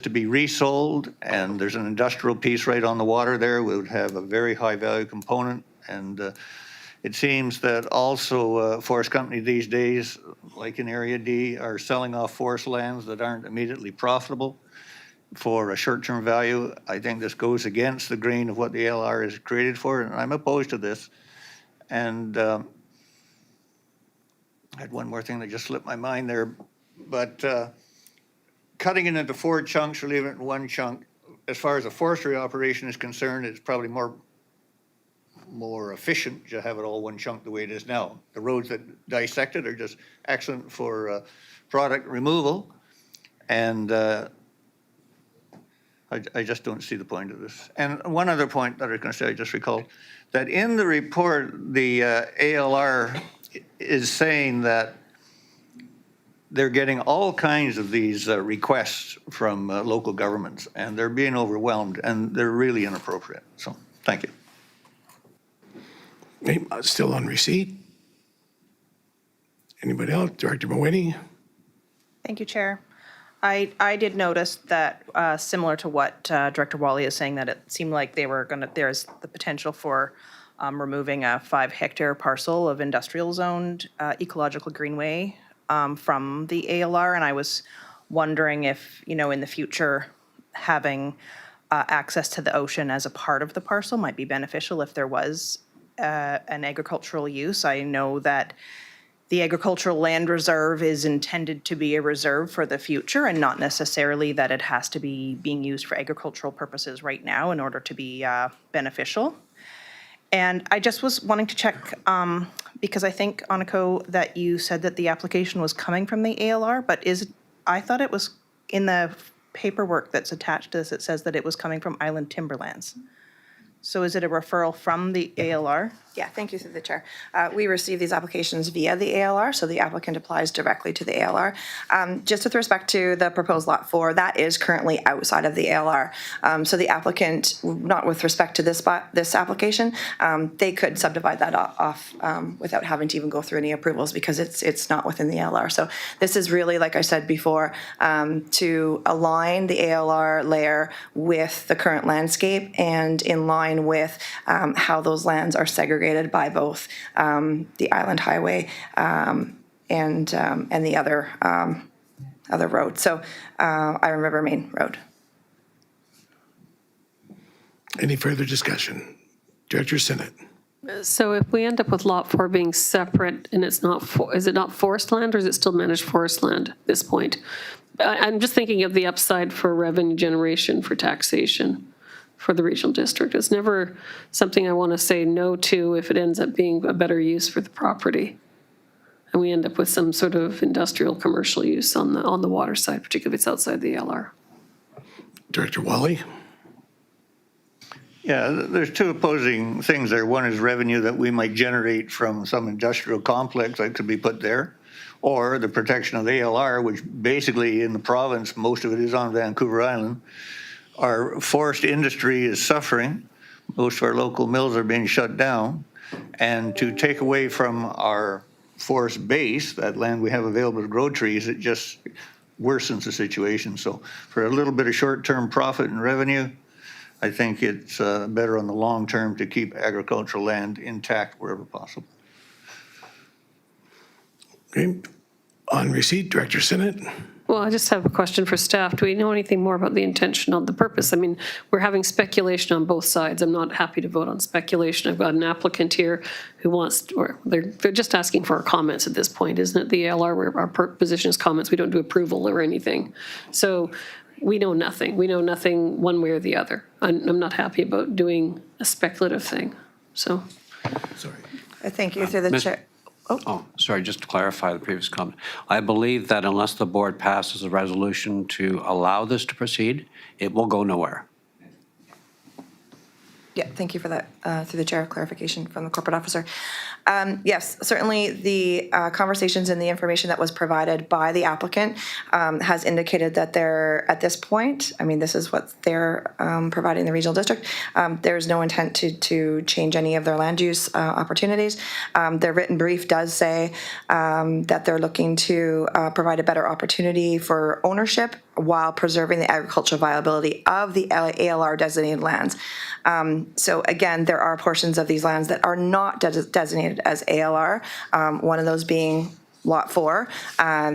to be resold, and there's an industrial piece right on the water there. We would have a very high value component, and it seems that also forest companies these days, like in Area D, are selling off forest lands that aren't immediately profitable for a short-term value. I think this goes against the grain of what the ALR is created for, and I'm opposed to this. And I had one more thing that just slipped my mind there, but cutting it into 4 chunks or leaving it in 1 chunk, as far as a forestry operation is concerned, it's probably more efficient to have it all 1 chunk the way it is now. The roads that dissect it are just excellent for product removal, and I just don't see the point of this. And one other point that I was going to say, I just recalled, that in the report, the ALR is saying that they're getting all kinds of these requests from local governments, and they're being overwhelmed, and they're really inappropriate. So, thank you. Okay, still on receipt. Anybody else? Director Mawhinney? Thank you, Chair. I did notice that, similar to what Director Wally is saying, that it seemed like they were going to, there's the potential for removing a 5-hectare parcel of industrial zoned ecological greenway from the ALR. And I was wondering if, in the future, having access to the ocean as a part of the parcel might be beneficial if there was an agricultural use. I know that the agricultural land reserve is intended to be a reserve for the future and not necessarily that it has to be being used for agricultural purposes right now in order to be beneficial. And I just was wanting to check, because I think, Aniko, that you said that the application was coming from the ALR, but I thought it was in the paperwork that's attached to this, it says that it was coming from Island Timberlands. So is it a referral from the ALR? Yeah, thank you through the chair. We receive these applications via the ALR, so the applicant applies directly to the ALR. Just with respect to the proposed Lot 4, that is currently outside of the ALR. So the applicant, not with respect to this application, they could subdivide that off without having to even go through any approvals because it's not within the ALR. So this is really, like I said before, to align the ALR layer with the current landscape and in line with how those lands are segregated by both the Island Highway and the other road. So Iron River Main Road. Any further discussion? Director Sinnott. So if we end up with Lot 4 being separate and it's not, is it not forest land or is it still managed forest land at this point? I'm just thinking of the upside for revenue generation for taxation for the regional district. It's never something I want to say no to if it ends up being a better use for the property. And we end up with some sort of industrial commercial use on the water side, particularly if it's outside the LR. Director Wally? Yeah, there's 2 opposing things there. One is revenue that we might generate from some industrial complex that could be put there, or the protection of the ALR, which basically in the province, most of it is on Vancouver Island. Our forest industry is suffering. Most of our local mills are being shut down. And to take away from our forest base, that land we have available to grow trees, it just worsens the situation. So for a little bit of short-term profit and revenue, I think it's better on the long term to keep agricultural land intact wherever possible. Okay. On receipt, Director Sinnott. Well, I just have a question for staff. Do we know anything more about the intention of the purpose? I mean, we're having speculation on both sides. I'm not happy to vote on speculation. I've got an applicant here who wants, or they're just asking for our comments at this point, isn't it? The ALR, where our position is comments. We don't do approval or anything. So we know nothing. We know nothing one way or the other. I'm not happy about doing a speculative thing. So. Sorry. Thank you through the chair. Oh, sorry, just to clarify the previous comment. I believe that unless the board passes a resolution to allow this to proceed, it will go nowhere. Yeah, thank you for that, through the chair, clarification from the corporate officer. Yes, certainly the conversations and the information that was provided by the applicant has indicated that they're, at this point, I mean, this is what they're providing the regional district. There's no intent to change any of their land use opportunities. Their written brief does say that they're looking to provide a better opportunity for ownership while preserving the agricultural viability of the ALR designated lands. So again, there are portions of these lands that are not designated as ALR, one of those being Lot 4.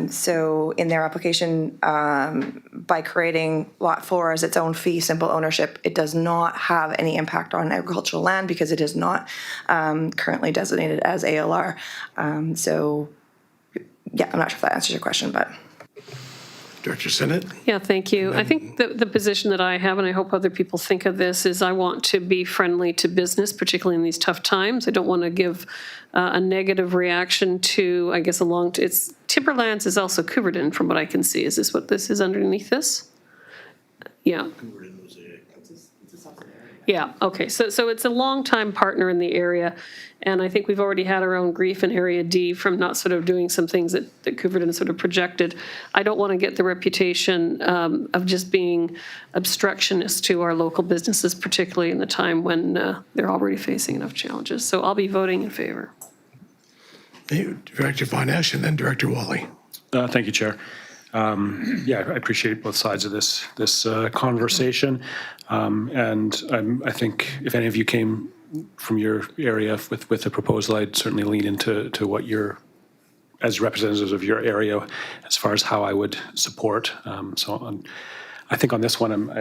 So in their application, by creating Lot 4 as its own fee simple ownership, it does not have any impact on agricultural land because it is not currently designated as ALR. So yeah, I'm not sure if that answers your question, but. Director Sinnott? Yeah, thank you. I think the position that I have, and I hope other people think of this, is I want to be friendly to business, particularly in these tough times. I don't want to give a negative reaction to, I guess, it's Timberlands is also Coubertin, from what I can see. Is this what this is underneath this? Yeah. Yeah, okay, so it's a longtime partner in the area, and I think we've already had our own grief in Area D from not sort of doing some things that Coubertin sort of projected. I don't want to get the reputation of just being obstructionist to our local businesses, particularly in the time when they're already facing enough challenges. So I'll be voting in favor. Director Von Esch and then Director Wally. Thank you, Chair. Yeah, I appreciate both sides of this conversation. And I think if any of you came from your area with a proposal, I'd certainly lean into what you're, as representatives of your area, as far as how I would support. I think on this one,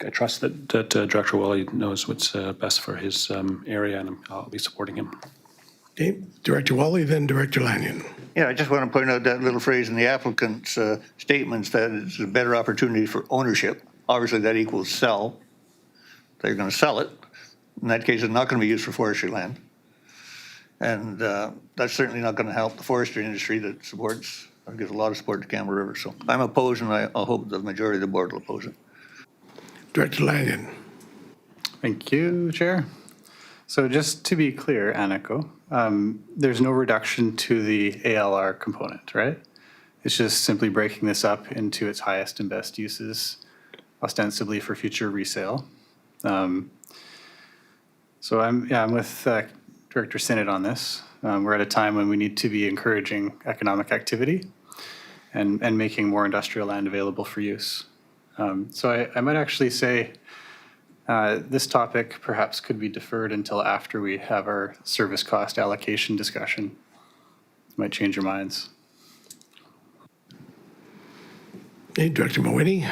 I trust that Director Wally knows what's best for his area, and I'll be supporting him. Okay, Director Wally, then Director Lanyon. Yeah, I just want to point out that little phrase in the applicant's statements that it's a better opportunity for ownership. Obviously, that equals sell. They're going to sell it. In that case, it's not going to be used for forestry land. And that's certainly not going to help the forestry industry that supports, or gives a lot of support to Campbell River. So I'm opposed, and I'll hope the majority of the board will oppose it. Director Lanyon. Thank you, Chair. So just to be clear, Aniko, there's no reduction to the ALR component, right? It's just simply breaking this up into its highest and best uses, ostensibly for future resale. So I'm with Director Sinnott on this. We're at a time when we need to be encouraging economic activity and making more industrial land available for use. So I might actually say this topic perhaps could be deferred until after we have our service cost allocation discussion. Might change your minds. Okay, Director Mawhinney.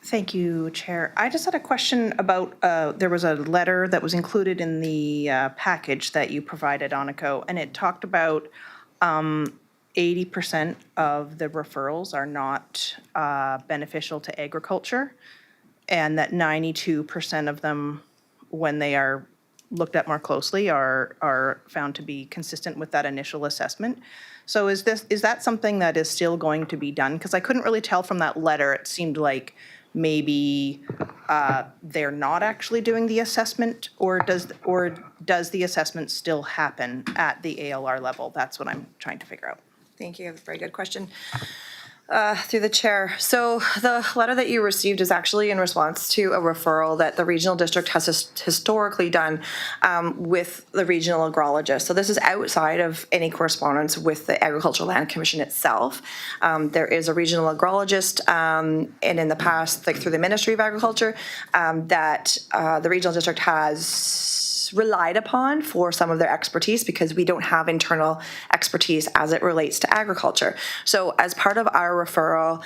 Thank you, Chair. I just had a question about, there was a letter that was included in the package that you provided, Aniko, and it talked about 80% of the referrals are not beneficial to agriculture, and that 92% of them, when they are looked at more closely, are found to be consistent with that initial assessment. So is that something that is still going to be done? Because I couldn't really tell from that letter. It seemed like maybe they're not actually doing the assessment, or does the assessment still happen at the ALR level? That's what I'm trying to figure out. Thank you. Very good question. Through the chair. So the letter that you received is actually in response to a referral that the regional district has historically done with the regional agrologist. So this is outside of any correspondence with the Agricultural Land Commission itself. There is a regional agrologist, and in the past, like through the Ministry of Agriculture, that the regional district has relied upon for some of their expertise, because we don't have internal expertise as it relates to agriculture. So as part of our referral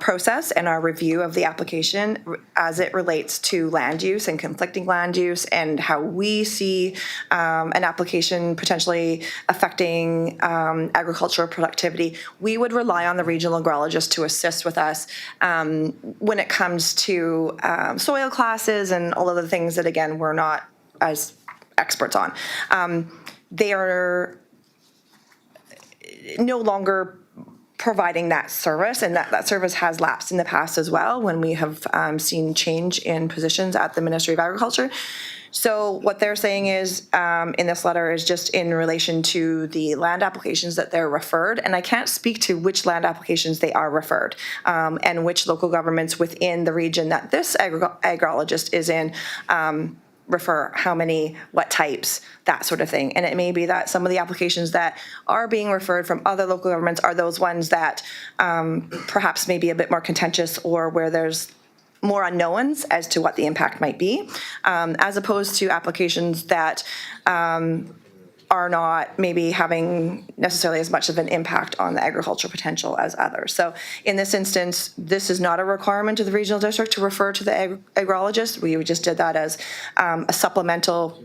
process and our review of the application as it relates to land use and conflicting land use and how we see an application potentially affecting agricultural productivity, we would rely on the regional agrologist to assist with us when it comes to soil classes and all of the things that, again, we're not as experts on. They are no longer providing that service, and that service has lapsed in the past as well when we have seen change in positions at the Ministry of Agriculture. So what they're saying is, in this letter, is just in relation to the land applications that they're referred, and I can't speak to which land applications they are referred, and which local governments within the region that this agrologist is in refer how many, what types, that sort of thing. And it may be that some of the applications that are being referred from other local governments are those ones that perhaps may be a bit more contentious or where there's more unknowns as to what the impact might be, as opposed to applications that are not maybe having necessarily as much of an impact on the agricultural potential as others. So in this instance, this is not a requirement of the regional district to refer to the agrologist. We just did that as a supplemental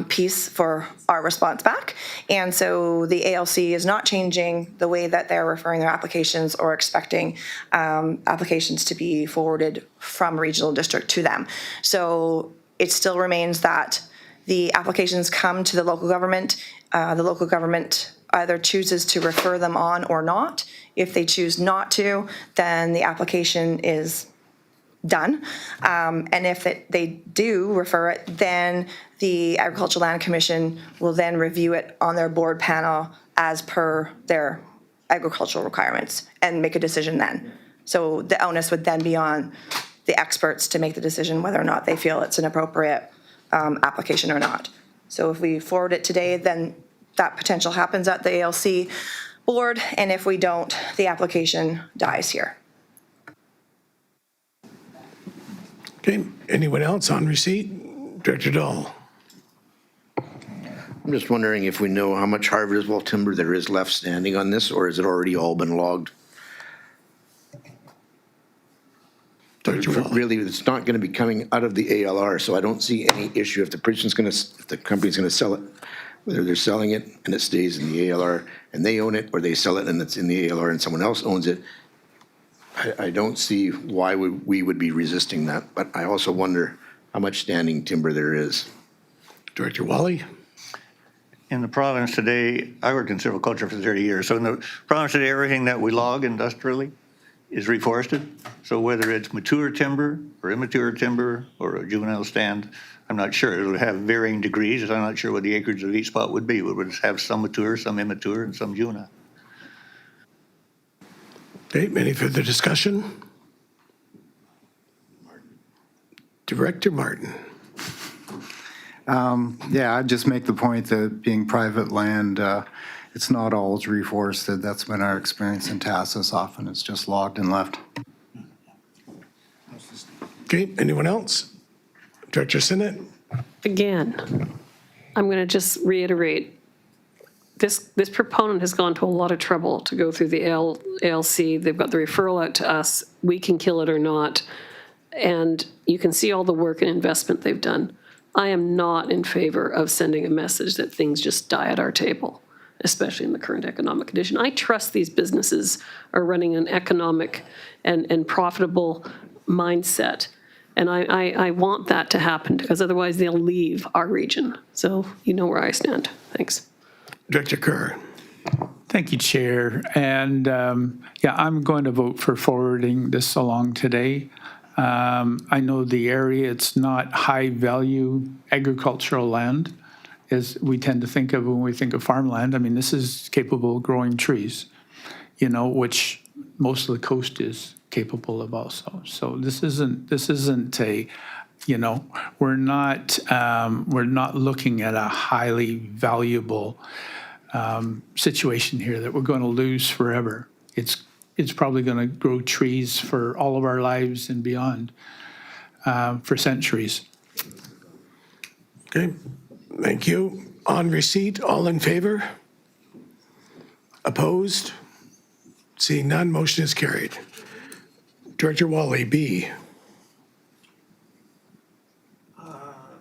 piece for our response back. And so the ALC is not changing the way that they're referring their applications or expecting applications to be forwarded from regional district to them. So it still remains that the applications come to the local government. The local government either chooses to refer them on or not. If they choose not to, then the application is done. And if they do refer it, then the Agricultural Land Commission will then review it on their board panel as per their agricultural requirements and make a decision then. So the onus would then be on the experts to make the decision whether or not they feel it's an appropriate application or not. So if we forward it today, then that potential happens at the ALC board, and if we don't, the application dies here. Okay, anyone else on receipt? Director Dahl. I'm just wondering if we know how much harvestable timber there is left standing on this, or has it already all been logged? Director Wally. Really, it's not going to be coming out of the ALR, so I don't see any issue if the if the company's going to sell it, whether they're selling it and it stays in the ALR and they own it, or they sell it and it's in the ALR and someone else owns it. I don't see why we would be resisting that, but I also wonder how much standing timber there is. Director Wally. In the province today, I worked in silviculture for 30 years. So in the province today, everything that we log industrially is reforested. So whether it's mature timber or immature timber or a juvenile stand, I'm not sure. It'll have varying degrees. I'm not sure what the acreage of each spot would be. We would have some mature, some immature, and some juvenile. Okay, any further discussion? Director Martin. Yeah, I'd just make the point that being private land, it's not always reforested. That's been our experience in Tassus. Often it's just logged and left. Okay, anyone else? Director Sinnott. Again, I'm going to just reiterate, this proponent has gone to a lot of trouble to go through the ALC. They've got the referral out to us. We can kill it or not. And you can see all the work and investment they've done. I am not in favor of sending a message that things just die at our table, especially in the current economic condition. I trust these businesses are running an economic and profitable mindset. And I want that to happen because otherwise they'll leave our region. So you know where I stand. Thanks. Director Kerr. Thank you, Chair. And yeah, I'm going to vote for forwarding this along today. I know the area, it's not high-value agricultural land, as we tend to think of when we think of farmland. I mean, this is capable of growing trees, you know, which most of the coast is capable of also. So this isn't a, you know, we're not looking at a highly valuable situation here that we're going to lose forever. It's probably going to grow trees for all of our lives and beyond for centuries. Okay, thank you. On receipt, all in favor? Opposed? Seeing none, motion is carried. Director Wally, B.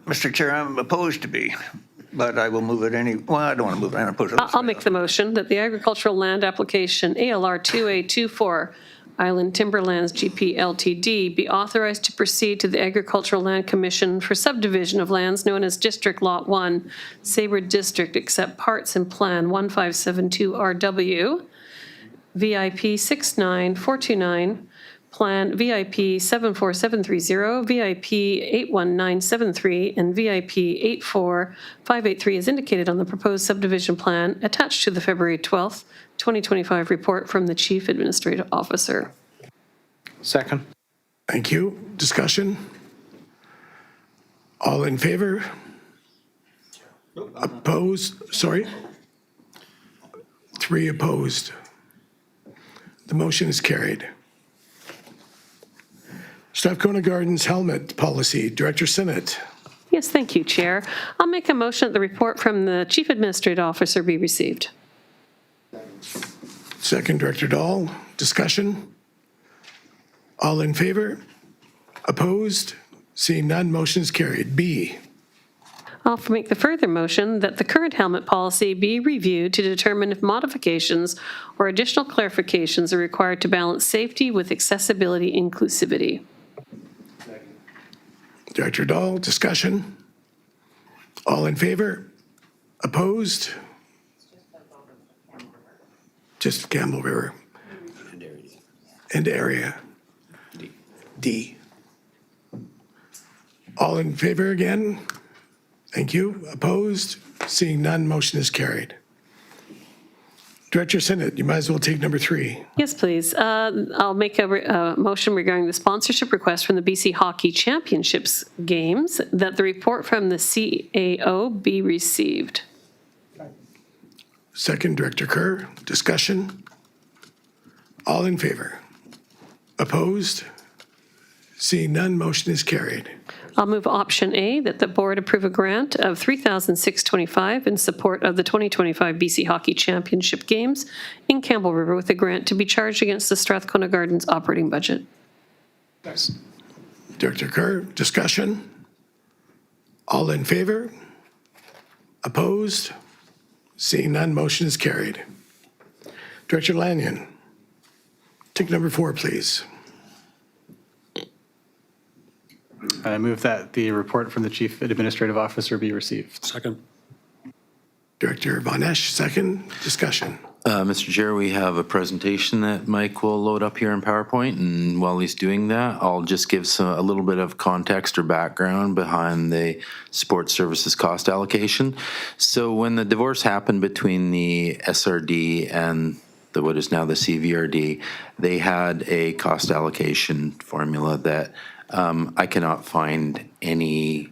Mr. Chair, I'm opposed to B, but I will move it well, I don't want to move it. I'm opposed. I'll make the motion that the agricultural land application ALR 2A24 Island Timberlands GP Ltd. be authorized to proceed to the Agricultural Land Commission for subdivision of lands known as District Lot 1, Sabre District, except parts in Plan 1572RW, VIP 69429, Plan VIP 74730, VIP 81973, and VIP 84583 is indicated on the proposed subdivision plan attached to the February 12th, 2025 report from the Chief Administrative Officer. Second. Thank you. Discussion? All in favor? Opposed? Sorry? 3 opposed. The motion is carried. Strathcona Gardens helmet policy, Director Sinnott. Yes, thank you, Chair. I'll make a motion that the report from the Chief Administrative Officer be received. Second, Director Dahl. Discussion? All in favor? Opposed? Seeing none, motion is carried. B. I'll make the further motion that the current helmet policy be reviewed to determine if modifications or additional clarifications are required to balance safety with accessibility inclusivity. Director Dahl, discussion? All in favor? Opposed? Just Campbell River. And area. D. All in favor again? Thank you. Opposed? Seeing none, motion is carried. Director Sinnott, you might as well take number 3. Yes, please. I'll make a motion regarding the sponsorship request from the BC Hockey Championships Games that the report from the CAO be received. Second, Director Kerr. Discussion? All in favor? Opposed? Seeing none, motion is carried. I'll move option A, that the board approve a grant of $3,625 in support of the 2025 BC Hockey Championship Games in Campbell River, with a grant to be charged against the Strathcona Gardens operating budget. Director Kerr, discussion? All in favor? Opposed? Seeing none, motion is carried. Director Lanyon, take number 4, please. I move that the report from the Chief Administrative Officer be received. Second. Director Von Esch, second. Discussion. Mr. Chair, we have a presentation that Mike will load up here in PowerPoint, and while he's doing that, I'll just give a little bit of context or background behind the sports services cost allocation. So when the divorce happened between the SRD and what is now the CVRD, they had a cost allocation formula that I cannot find any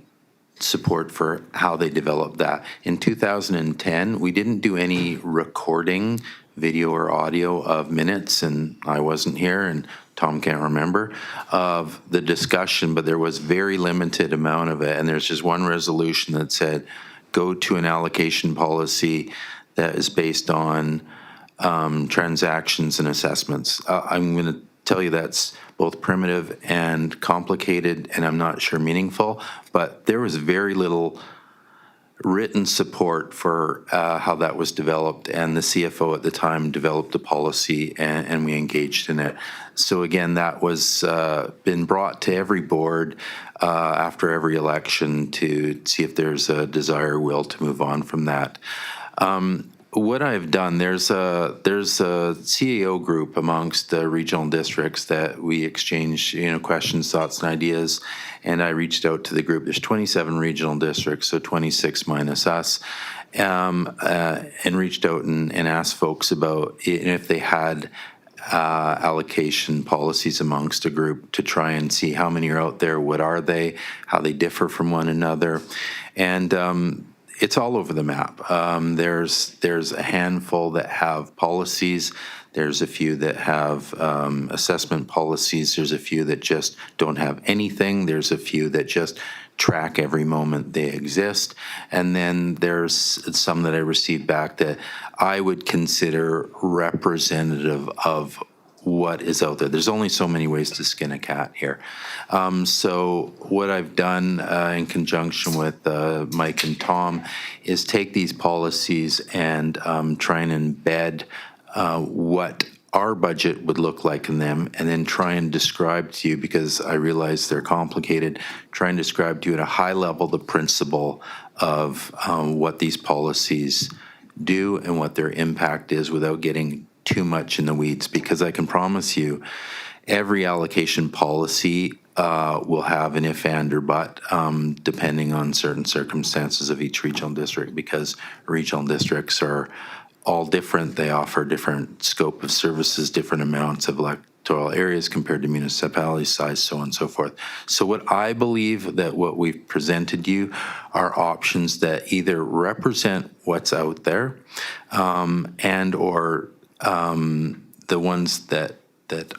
support for how they developed that. In 2010, we didn't do any recording, video or audio of minutes, and I wasn't here, and Tom can't remember, of the discussion, but there was very limited amount of it, and there's just one resolution that said, go to an allocation policy that is based on transactions and assessments. I'm going to tell you that's both primitive and complicated, and I'm not sure meaningful, but there was very little written support for how that was developed, and the CFO at the time developed a policy, and we engaged in it. So again, that was been brought to every board after every election to see if there's a desire, will to move on from that. What I've done, there's a CAO group amongst the regional districts that we exchange, questions, thoughts, and ideas. And I reached out to the group. There's 27 regional districts, so 26 minus us, and reached out and asked folks about if they had allocation policies amongst a group to try and see how many are out there, what are they, how they differ from one another, and it's all over the map. There's a handful that have policies. There's a few that have assessment policies. There's a few that just don't have anything. There's a few that just track every moment they exist. And then there's some that I received back that I would consider representative of what is out there. There's only so many ways to skin a cat here. So what I've done in conjunction with Mike and Tom is take these policies and try and embed what our budget would look like in them, and then try and describe to you, because I realize they're complicated, try and describe to you at a high level the principle of what these policies do and what their impact is without getting too much in the weeds, because I can promise you every allocation policy will have an if, and, or but, depending on certain circumstances of each regional district, because regional districts are all different. They offer different scope of services, different amounts of electoral areas compared to municipality size, so on and so forth. So what I believe that what we've presented you are options that either represent what's out there and or the ones that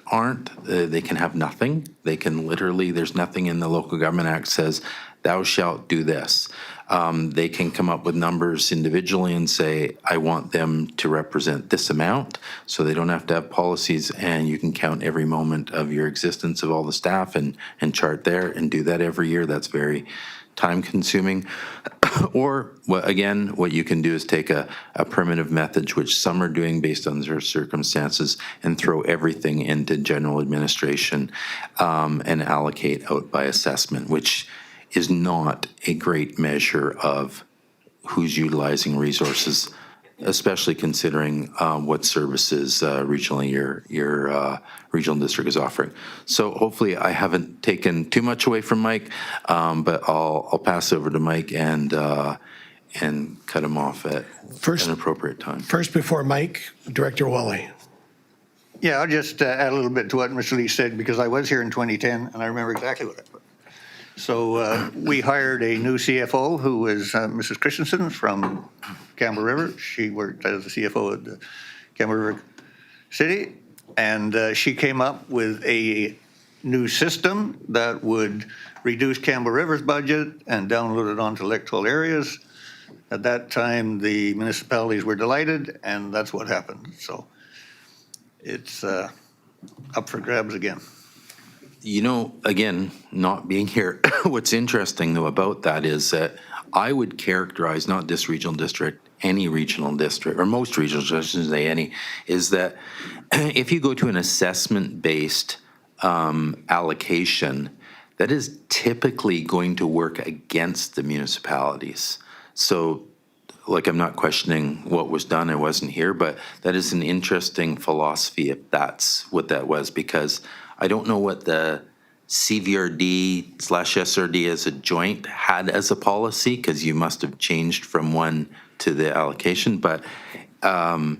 aren't, they can have nothing. They can literally, there's nothing in the Local Government Act says, thou shalt do this. They can come up with numbers individually and say, I want them to represent this amount, so they don't have to have policies, and you can count every moment of your existence of all the staff and chart there and do that every year. That's very time consuming. Or again, what you can do is take a primitive method, which some are doing based on their circumstances, and throw everything into general administration and allocate out by assessment, which is not a great measure of who's utilizing resources, especially considering what services regionally your regional district is offering. So hopefully I haven't taken too much away from Mike, but I'll pass over to Mike and cut him off at an appropriate time. First, before Mike, Director Wally. Yeah, I'll just add a little bit to what Mr. Lee said, because I was here in 2010 and I remember exactly what I put. So we hired a new CFO who was Mrs. Christensen from Campbell River. She worked as the CFO at the Campbell River City, and she came up with a new system that would reduce Campbell River's budget and download it onto electoral areas. At that time, the municipalities were delighted, and that's what happened. So it's up for grabs again. You know, again, not being here, what's interesting though about that is that I would characterize not this regional district, any regional district, or most regional districts, I shouldn't say any, is that if you go to an assessment-based allocation, that is typically going to work against the municipalities. So, like, I'm not questioning what was done, I wasn't here, but that is an interesting philosophy if that's what that was, because I don't know what the CVRD/SRD as a joint had as a policy, because you must have changed from one to the allocation. But so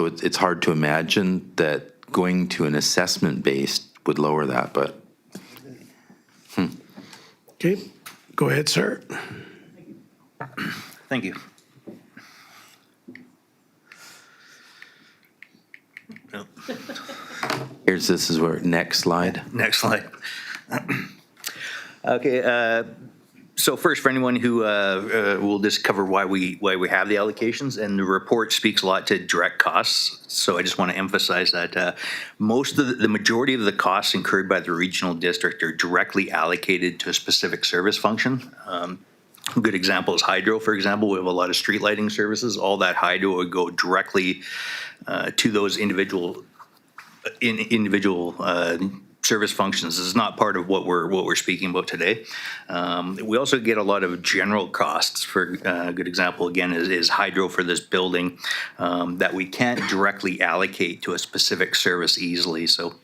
it's hard to imagine that going to an assessment based would lower that. But Okay, go ahead, sir. Thank you. this is where, next slide. Next slide. Okay, so first, for anyone who we'll just cover why we have the allocations, and the report speaks a lot to direct costs. So I just want to emphasize that most of the majority of the costs incurred by the regional district are directly allocated to a specific service function. A good example is hydro, for example. We have a lot of street lighting services. All that hydro would go directly to those individual service functions. This is not part of what we're speaking about today. We also get a lot of general costs. For a good example, again, is hydro for this building that we can't directly allocate to a specific service easily. So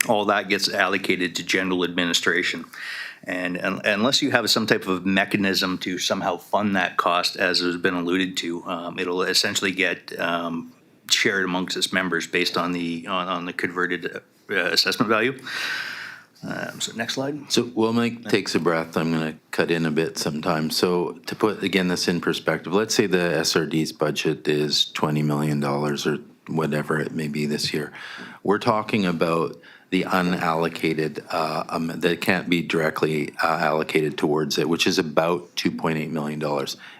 all that gets allocated to general administration. And unless you have some type of mechanism to somehow fund that cost, as has been alluded to, it'll essentially get shared amongst its members based on the converted assessment value. So next slide. So while Mike takes a breath, I'm going to cut in a bit sometimes. So to put, again, this in perspective, let's say the SRD's budget is $20 million or whatever it may be this year. We're talking about the unallocated, that can't be directly allocated towards it, which is about $2.8 million.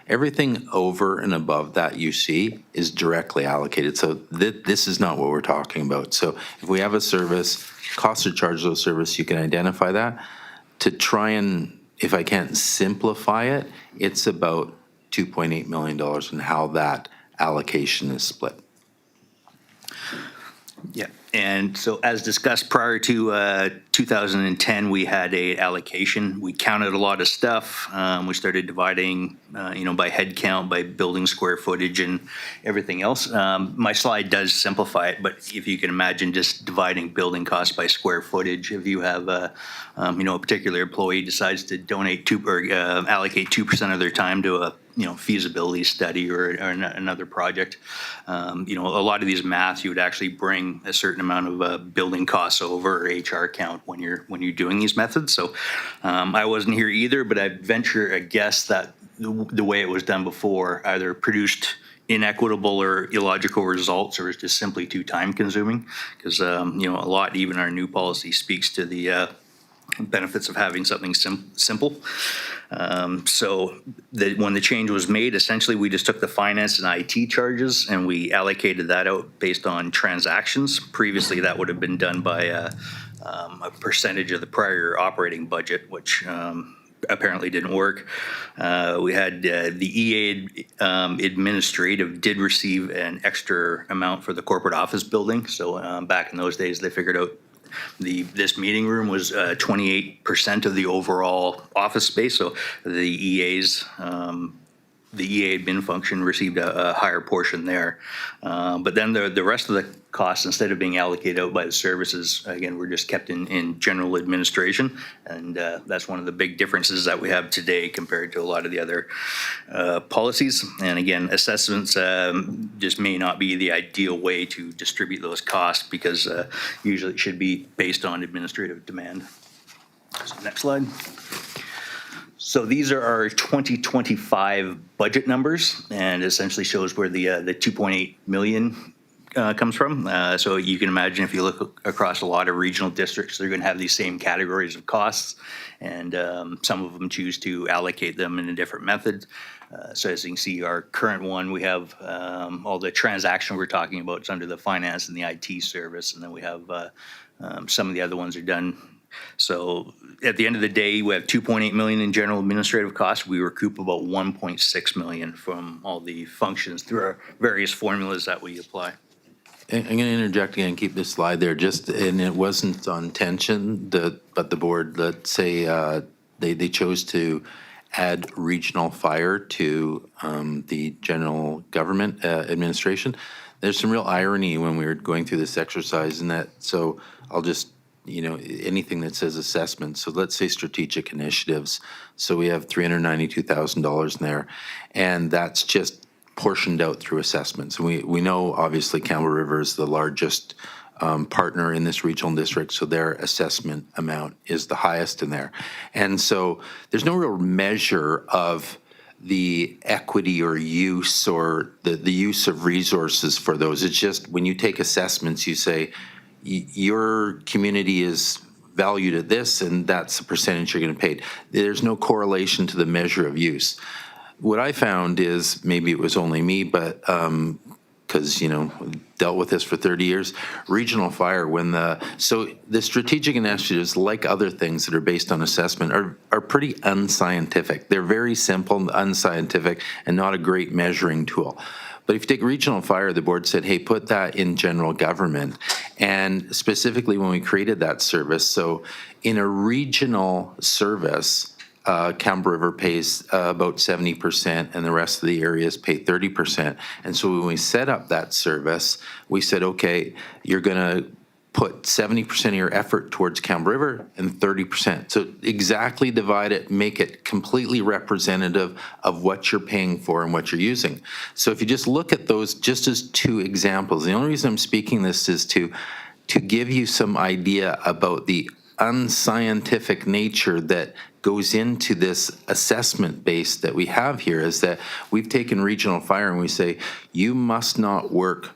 Everything over and above that you see is directly allocated. So this is not what we're talking about. So if we have a service, cost or charge of those service, you can identify that. To try and, if I can't simplify it, it's about $2.8 million and how that allocation is split. Yeah, and so as discussed prior to 2010, we had a allocation. We counted a lot of stuff. We started dividing, by head count, by building square footage, and everything else. My slide does simplify it, but if you can imagine just dividing building costs by square footage, if you have a particular employee decides to donate allocate 2% of their time to a feasibility study or another project. A lot of these maths, you would actually bring a certain amount of building costs over or HR count when you're doing these methods. So I wasn't here either, but I venture a guess that the way it was done before either produced inequitable or illogical results, or is just simply too time consuming. Because a lot, even our new policy speaks to the benefits of having something simple. So when the change was made, essentially we just took the finance and IT charges and we allocated that out based on transactions. Previously, that would have been done by a percentage of the prior operating budget, which apparently didn't work. We had the EA administrative did receive an extra amount for the corporate office building. So back in those days, they figured out this meeting room was 28% of the overall office space. So the EA's the EA admin function received a higher portion there. But then the rest of the costs, instead of being allocated out by the services, again, were just kept in general administration. And that's one of the big differences that we have today compared to a lot of the other policies. And again, assessments just may not be the ideal way to distribute those costs, because usually it should be based on administrative demand. So next slide. So these are our 2025 budget numbers, and essentially shows where the 2.8 million comes from. So you can imagine if you look across a lot of regional districts, they're going to have these same categories of costs, and some of them choose to allocate them in a different method. So as you can see, our current one, we have all the transaction we're talking about. It's under the finance and the IT service, and then we have some of the other ones are done. So at the end of the day, we have 2.8 million in general administrative costs. We recoup about 1.6 million from all the functions through our various formulas that we apply. I'm going to interject again and keep this slide there. And it wasn't on tension, but the board, let's say they chose to add regional fire to the general government administration. There's some real irony when we were going through this exercise in that. So I'll just, anything that says assessment. So let's say strategic initiatives. So we have $392,000 in there, and that's just portioned out through assessments. We know obviously Campbell River is the largest partner in this regional district, so their assessment amount is the highest in there. And so there's no real measure of the equity or use or the use of resources for those. It's just when you take assessments, you say, your community is valued at this, and that's the percentage you're going to pay. There's no correlation to the measure of use. What I found is, maybe it was only me, but because dealt with this for 30 years, regional fire, so the strategic initiatives, like other things that are based on assessment, are pretty unscientific. They're very simple, unscientific, and not a great measuring tool. But if you take regional fire, the board said, hey, put that in general government. And specifically when we created that service, so in a regional service, Campbell River pays about 70%, and the rest of the areas pay 30%. And so when we set up that service, we said, okay, you're going to put 70% of your effort towards Campbell River and 30%. So exactly divide it, make it completely representative of what you're paying for and what you're using. So if you just look at those just as two examples, the only reason I'm speaking this is to give you some idea about the unscientific nature that goes into this assessment base that we have here, is that we've taken regional fire and we say, you must not work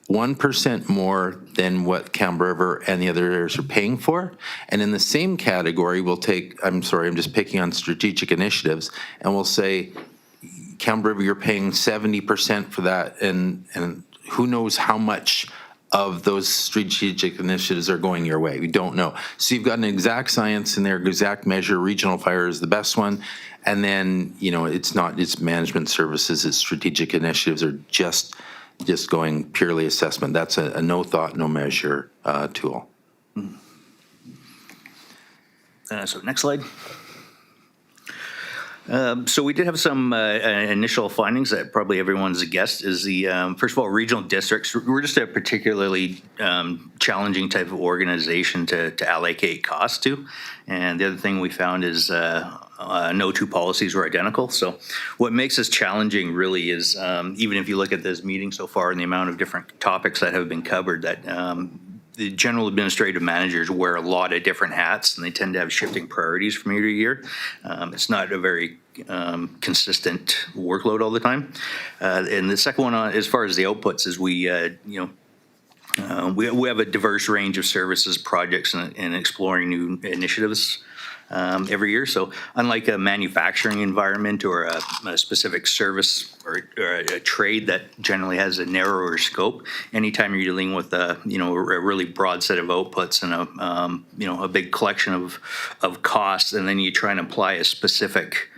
1% more than what Campbell River and the other areas are paying for. And in the same category, we'll take, I'm just picking on strategic initiatives, and we'll say, Campbell River, you're paying 70% for that, and who knows how much of those strategic initiatives are going your way. We don't know. So you've got an exact science in there, exact measure. Regional fire is the best one. And then, it's management services, it's strategic initiatives are just going purely assessment. That's a no thought, no measure tool. So next slide. So we did have some initial findings that probably everyone's guessed is the, first of all, regional districts. We're just a particularly challenging type of organization to allocate costs to. And the other thing we found is no two policies were identical. So what makes this challenging really is, even if you look at this meeting so far and the amount of different topics that have been covered, that the general administrative managers wear a lot of different hats, and they tend to have shifting priorities from year to year. It's not a very consistent workload all the time. And the second one, as far as the outputs, is we have a diverse range of services, projects, and exploring new initiatives every year. So unlike a manufacturing environment or a specific service or a trade that generally has a narrower scope, anytime you're dealing with a really broad set of outputs and a big collection of costs, and then you try and apply a specific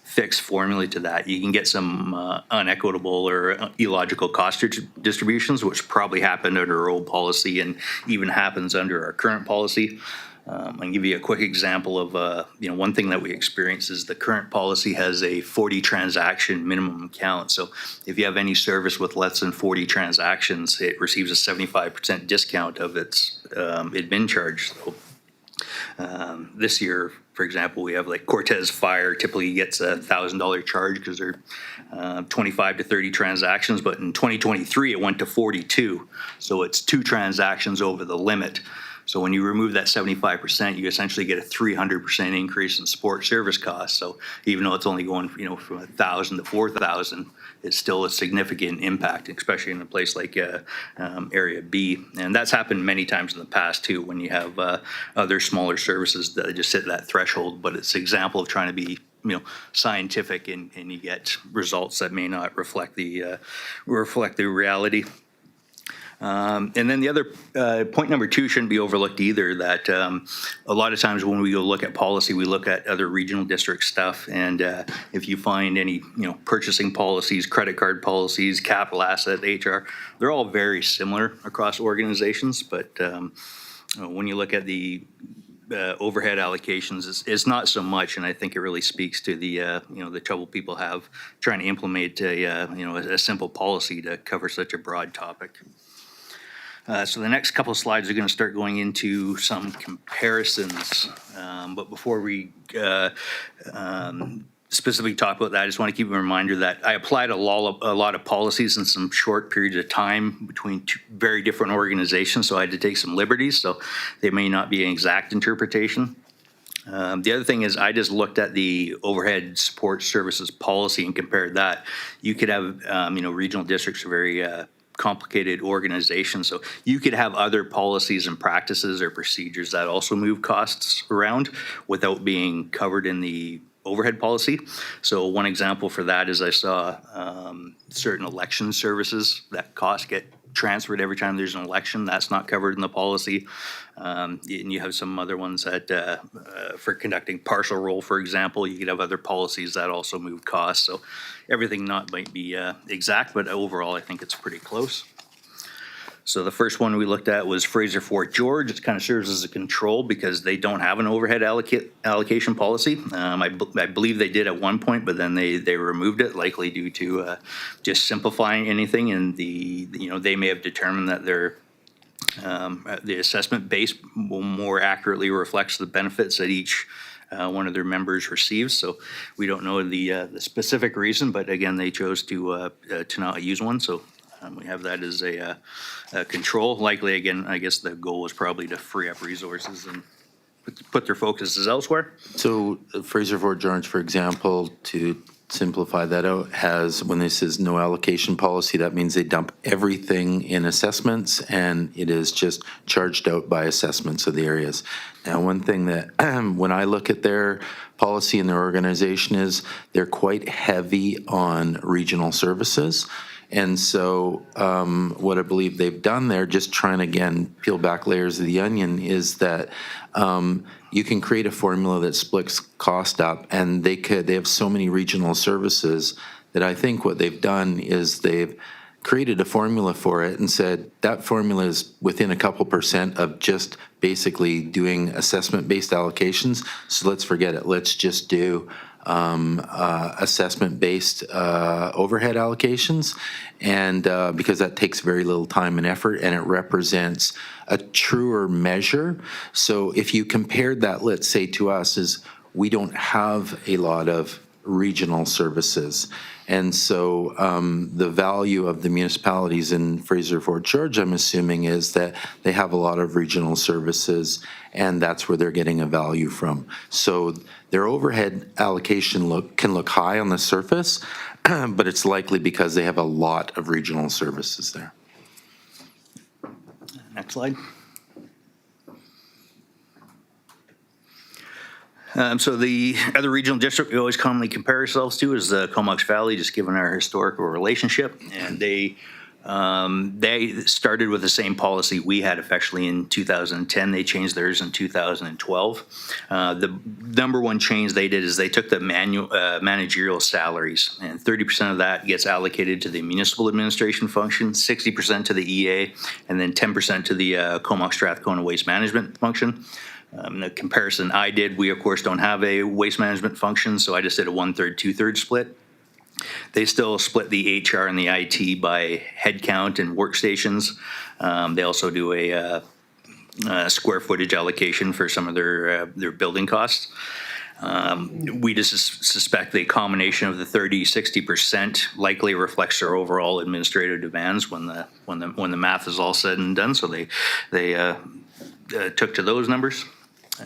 fixed formula to that, you can get some unequitable or illogical cost distributions, which probably happened under our old policy and even happens under our current policy. I'll give you a quick example of one thing that we experience is the current policy has a 40 transaction minimum count. So if you have any service with less than 40 transactions, it receives a 75% discount of its admin charge. So this year, for example, we have like Cortez Fire typically gets a $1,000 charge because they're 25 to 30 transactions, but in 2023 it went to 42. So it's 2 transactions over the limit. So when you remove that 75%, you essentially get a 300% increase in support service costs. So even though it's only going, from 1,000 to 4,000, it's still a significant impact, especially in a place like Area B. And that's happened many times in the past too, when you have other smaller services that just hit that threshold. But it's an example of trying to be scientific, and you get results that may not reflect the reality. And then the other point number 2 shouldn't be overlooked either, that a lot of times when we go look at policy, we look at other regional district stuff. And if you find any, purchasing policies, credit card policies, capital asset, HR, they're all very similar across organizations. But when you look at the overhead allocations, it's not so much, and I think it really speaks to the the trouble people have trying to implement a simple policy to cover such a broad topic. So the next couple of slides are going to start going into some comparisons. But before we specifically talk about that, I just want to keep a reminder that I applied a lot of policies in some short periods of time between 2 very different organizations, so I had to take some liberties. So they may not be an exact interpretation. The other thing is I just looked at the overhead support services policy and compared that. You could have, regional districts are very complicated organizations. So you could have other policies and practices or procedures that also move costs around without being covered in the overhead policy. So one example for that is I saw certain election services that costs get transferred every time there's an election. That's not covered in the policy. And you have some other ones that for conducting partial roll, for example, you could have other policies that also move costs. So everything might be exact, but overall I think it's pretty close. So the first one we looked at was Fraser Fort George. It kind of serves as a control because they don't have an overhead allocation policy. I believe they did at one point, but then they removed it, likely due to just simplifying anything. And they may have determined that the assessment base will more accurately reflects the benefits that each one of their members receives. So we don't know the specific reason, but again, they chose to not use one. So we have that as a control. Likely, again, I guess the goal was probably to free up resources and put their focuses elsewhere. So Fraser Fort George, for example, to simplify that out, has, when this is no allocation policy, that means they dump everything in assessments and it is just charged out by assessments of the areas. Now, one thing that when I look at their policy and their organization is they're quite heavy on regional services. And so what I believe they've done there, just trying to, again, peel back layers of the onion, is that you can create a formula that splits cost up, and they have so many regional services that I think what they've done is they've created a formula for it and said that formula is within a couple % of just basically doing assessment-based allocations. So let's forget it. Let's just do assessment-based overhead allocations, and because that takes very little time and effort, and it represents a truer measure. So if you compared that, let's say, to us, is we don't have a lot of regional services. And so the value of the municipalities in Fraser Fort George, I'm assuming, is that they have a lot of regional services, and that's where they're getting a value from. So their overhead allocation can look high on the surface, but it's likely because they have a lot of regional services there. Next slide. So the other regional district we always commonly compare ourselves to is the Comox Valley, just given our historical relationship. And they started with the same policy we had effectively in 2010. They changed theirs in 2012. The number one change they did is they took the managerial salaries, and 30% of that gets allocated to the municipal administration function, 60% to the EA, and then 10% to the Comox Strathcona Waste Management function. The comparison I did, we of course don't have a waste management function, so I just did a 1/3, 2/3 split. They still split the HR and the IT by headcount and workstations. They also do a square footage allocation for some of their building costs. We just suspect the combination of the 30-60% likely reflects their overall administrative demands when the math is all said and done. So they took to those numbers.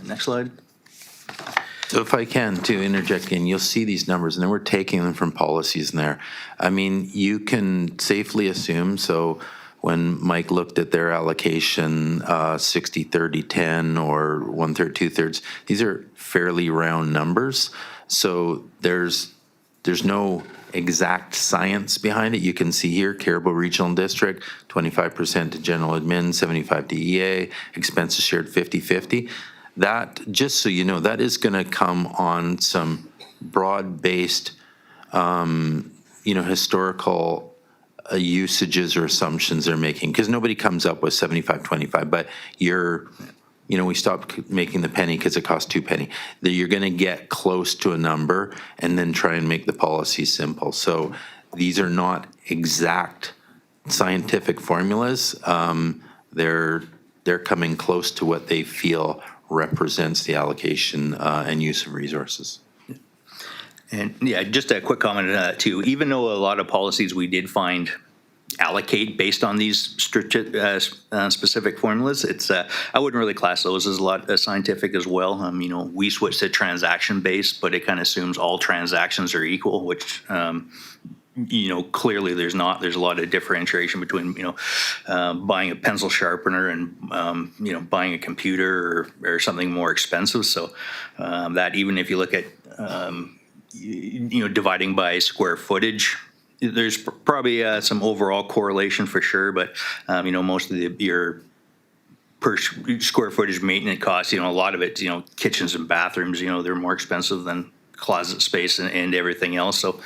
Next slide. So if I can to interject in, you'll see these numbers, and then we're taking them from policies in there. I mean, you can safely assume, so when Mike looked at their allocation, 60-30-10 or 1/3, 2/3, these are fairly round numbers. So there's no exact science behind it. You can see here, Caribou Regional District, 25% to general admin, 75% to EA, expenses shared 50-50. That, just so you know, that is going to come on some broad-based, historical usages or assumptions they're making, because nobody comes up with 75-25, but we stopped making the penny because it costs 2 pennies. That you're going to get close to a number and then try and make the policy simple. So these are not exact scientific formulas. They're coming close to what they feel represents the allocation and use of resources. And yeah, just a quick comment on that too. Even though a lot of policies we did find allocate based on these specific formulas, it's I wouldn't really class those as a lot scientific as well. We switched to transaction based, but it kind of assumes all transactions are equal, which clearly there's not. There's a lot of differentiation between buying a pencil sharpener and buying a computer or something more expensive. So that even if you look at dividing by square footage, there's probably some overall correlation for sure, but most of your per square footage maintenance costs, a lot of it, kitchens and bathrooms, they're more expensive than closet space and everything else. So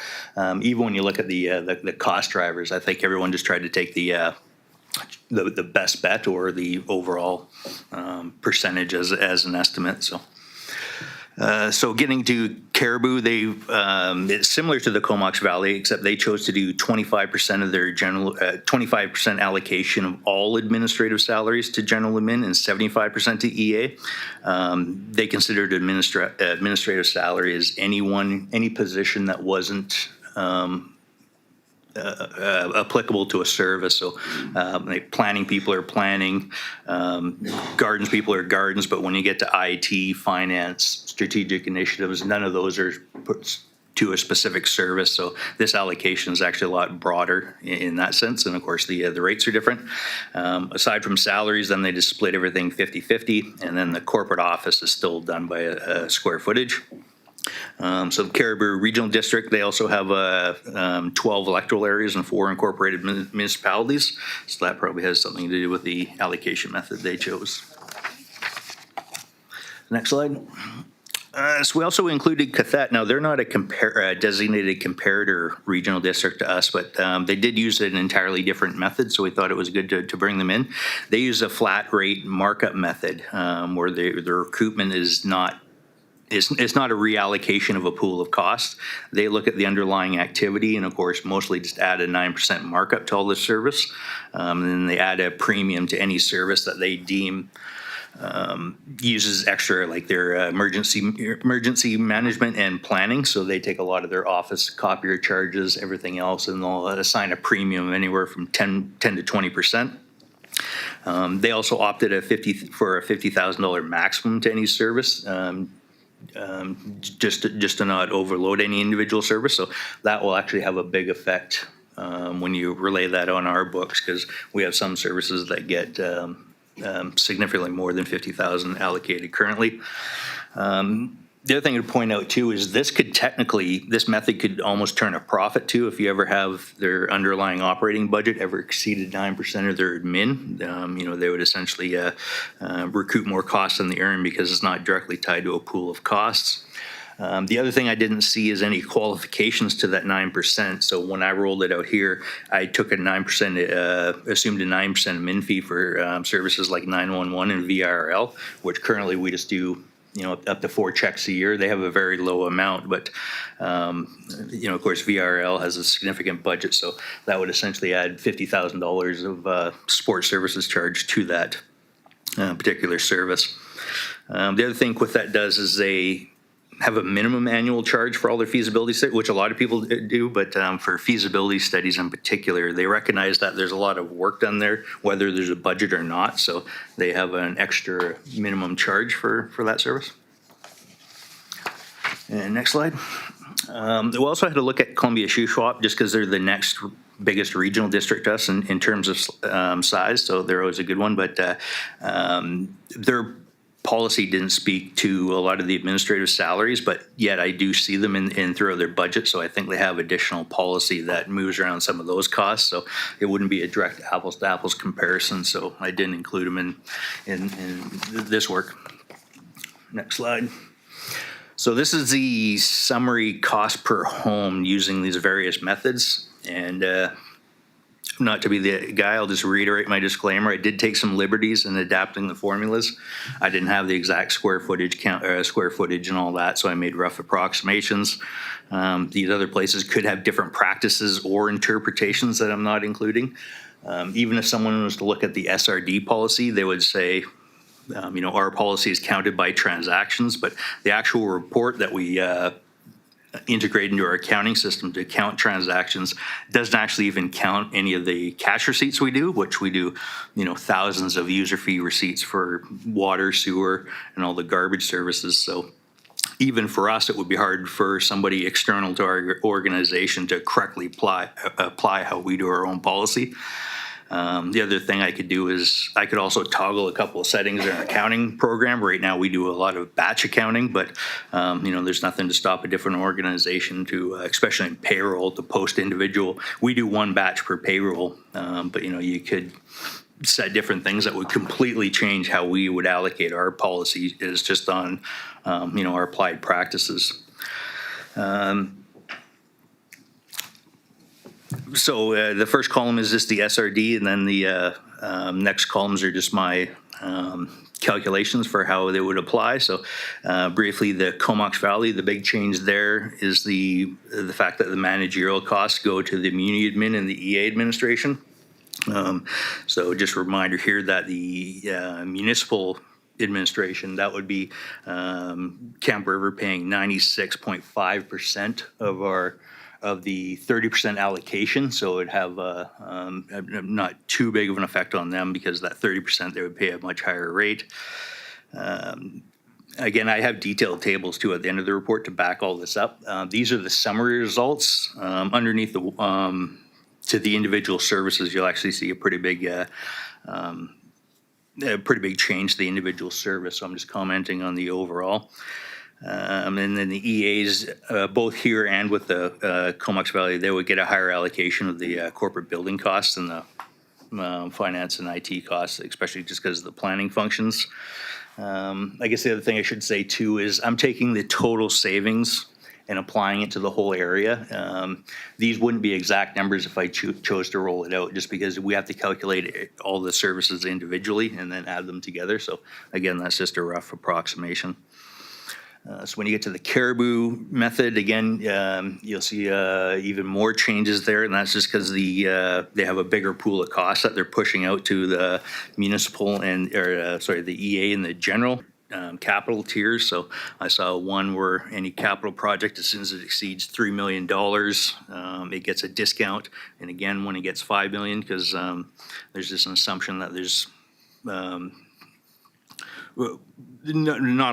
even when you look at the cost drivers, I think everyone just tried to take the best bet or the overall percentage as an estimate. So getting to Caribou, it's similar to the Comox Valley, except they chose to do 25% of their 25% allocation of all administrative salaries to general admin and 75% to EA. They considered administrative salary as any position that wasn't applicable to a service. So planning people are planning, gardens people are gardens, but when you get to IT, finance, strategic initiatives, none of those are put to a specific service. So this allocation is actually a lot broader in that sense. And of course the rates are different. Aside from salaries, then they just split everything 50-50, and then the corporate office is still done by a square footage. So the Caribou Regional District, they also have 12 electoral areas and 4 incorporated municipalities. So that probably has something to do with the allocation method they chose. Next slide. So we also included Cathet. Now, they're not a designated comparator regional district to us, but they did use an entirely different method, so we thought it was good to bring them in. They use a flat rate markup method where the recoupment is not it's not a reallocation of a pool of costs. They look at the underlying activity and, of course, mostly just add a 9% markup to all the service. And then they add a premium to any service that they deem uses extra, like their emergency management and planning. So they take a lot of their office copier charges, everything else, and they'll assign a premium anywhere from 10 to 20%. They also opted for a $50,000 maximum to any service. Just to not overload any individual service. So that will actually have a big effect when you relay that on our books, because we have some services that get significantly more than 50,000 allocated currently. The other thing to point out too is this method could almost turn a profit too if you ever have their underlying operating budget ever exceeded 9% of their admin. They would essentially recoup more costs than they earn because it's not directly tied to a pool of costs. The other thing I didn't see is any qualifications to that 9%. So when I rolled it out here, I took assumed a 9% admin fee for services like 911 and VRL, which currently we just do up to 4 checks a year. They have a very low amount, but, of course, VRL has a significant budget, so that would essentially add $50,000 of support services charge to that particular service. The other thing what that does is they have a minimum annual charge for all their feasibility studies, which a lot of people do, but for feasibility studies in particular, they recognize that there's a lot of work done there, whether there's a budget or not, so they have an extra minimum charge for that service. And next slide. We also had to look at Columbia Shuswap just because they're the next biggest regional district to us in terms of size, so they're always a good one, but their policy didn't speak to a lot of the administrative salaries, but yet I do see them in throughout their budget. So I think they have additional policy that moves around some of those costs. So it wouldn't be a direct apples to apples comparison. So I didn't include them in this work. Next slide. So this is the summary cost per home using these various methods. And not to be the guy, I'll just reiterate my disclaimer. I did take some liberties in adapting the formulas. I didn't have the exact square footage and all that, so I made rough approximations. These other places could have different practices or interpretations that I'm not including. Even if someone was to look at the SRD policy, they would say, our policy is counted by transactions, but the actual report that we integrate into our accounting system to count transactions doesn't actually even count any of the cash receipts we do, which we do, thousands of user fee receipts for water, sewer, and all the garbage services. So even for us, it would be hard for somebody external to our organization to correctly apply how we do our own policy. The other thing I could do is I could also toggle a couple of settings in our accounting program. Right now we do a lot of batch accounting, but there's nothing to stop a different organization to, especially in payroll, to post individual. We do one batch per payroll, but you could set different things that would completely change how we would allocate our policy is just on, our applied practices. So the first column is just the SRD, and then the next columns are just my calculations for how they would apply. So briefly, the Comox Valley, the big change there is the fact that the managerial costs go to the Muni admin and the EA administration. So just a reminder here that the municipal administration, that would be Camp River paying 96.5% of the 30% allocation, so it would have not too big of an effect on them because that 30% they would pay a much higher rate. Again, I have detailed tables too at the end of the report to back all this up. These are the summary results. Underneath to the individual services, you'll actually see a pretty big change to the individual service. So I'm just commenting on the overall. And then the EAs, both here and with the Comox Valley, they would get a higher allocation of the corporate building costs and the finance and IT costs, especially just because of the planning functions. I guess the other thing I should say too is I'm taking the total savings and applying it to the whole area. These wouldn't be exact numbers if I chose to roll it out, just because we have to calculate all the services individually and then add them together. So again, that's just a rough approximation. So when you get to the Caribou method, again, you'll see even more changes there, and that's just because they have a bigger pool of costs that they're pushing out to the municipal the EA and the general capital tiers. So I saw one where any capital project, as soon as it exceeds $3 million, it gets a discount. And again, when it gets $5 million, because there's just an assumption that there's not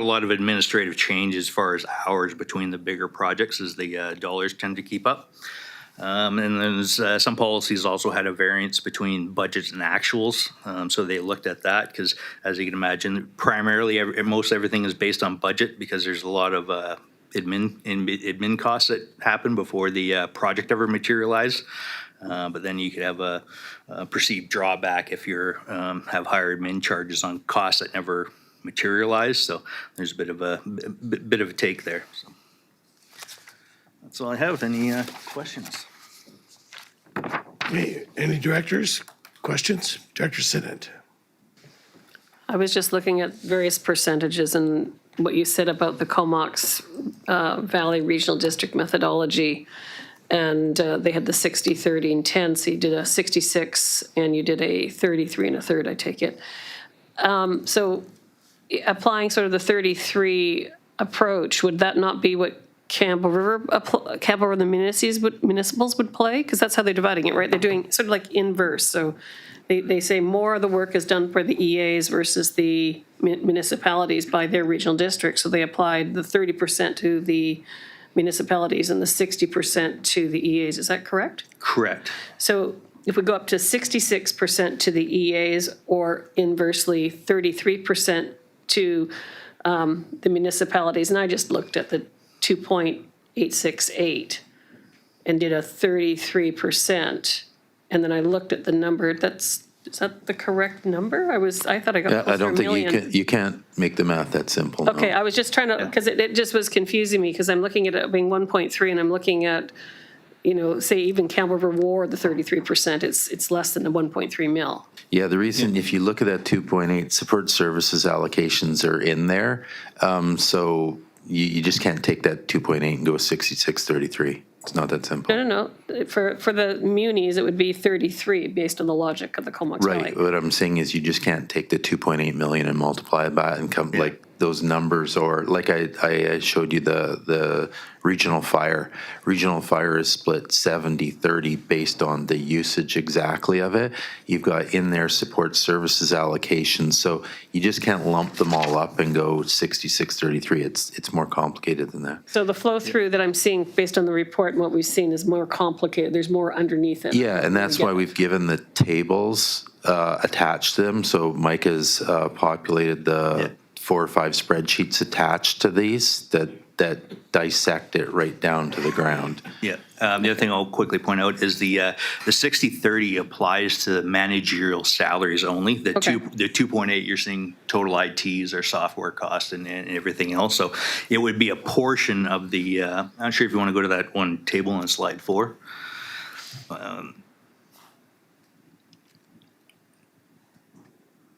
a lot of administrative change as far as hours between the bigger projects as the dollars tend to keep up. And then there's some policies also had a variance between budgets and actuals. So they looked at that because, as you can imagine, primarily most everything is based on budget because there's a lot of admin costs that happen before the project ever materialize. But then you could have a perceived drawback if you have higher admin charges on costs that never materialize. So there's a bit of a take there. So that's all I have. Any questions? Okay, any directors, questions? Director Sinnott. I was just looking at various percentages and what you said about the Comox Valley Regional District methodology. And they had the 60, 30, and 10. So you did a 66 and you did a 33 and a third, I take it. So applying sort of the 33 approach, would that not be what Campbell River the municipals would play? Because that's how they're dividing it, right? They're doing sort of like inverse. So they say more of the work is done for the EAs versus the municipalities by their regional districts. So they applied the 30% to the municipalities and the 60% to the EAs. Is that correct? Correct. So if we go up to 66% to the EAs or inversely 33% to the municipalities, and I just looked at the 2.868 and did a 33%, and then I looked at the number. Is that the correct number? I thought I got closer I don't to a million. think you can't make the math that simple. no. Okay, I was just trying to, because it just was confusing me, because I'm looking at it being 1.3, and I'm looking at, say even Campbell River Ward, the 33%, it's less than the 1.3 mil. Yeah, the reason, if you look at that 2.8, support services allocations are in there. So you just can't take that 2.8 and go 66-33. It's not that simple. No. For the munis, it would be 33 based on the logic of the Comox Valley. Right. What I'm saying is you just can't take the 2.8 million and multiply that and come like those numbers, or like I showed you the regional fire. Regional fire is split 70-30 based on the usage exactly of it. You've got in there support services allocations. So you just can't lump them all up and go 66-33. It's more complicated than that. So the flow through that I'm seeing based on the report and what we've seen is more complicated. There's more underneath it. Yeah, and that's why we've given the tables attached to them. So Mike has populated the 4 or 5 spreadsheets attached to these that dissect it right down to the ground. Yeah. The other thing I'll quickly point out is the 60-30 applies to managerial salaries only. The 2.8 you're seeing total ITs or software costs and everything else. So it would be a portion of the. I'm not sure if you want to go to that one table on slide 4.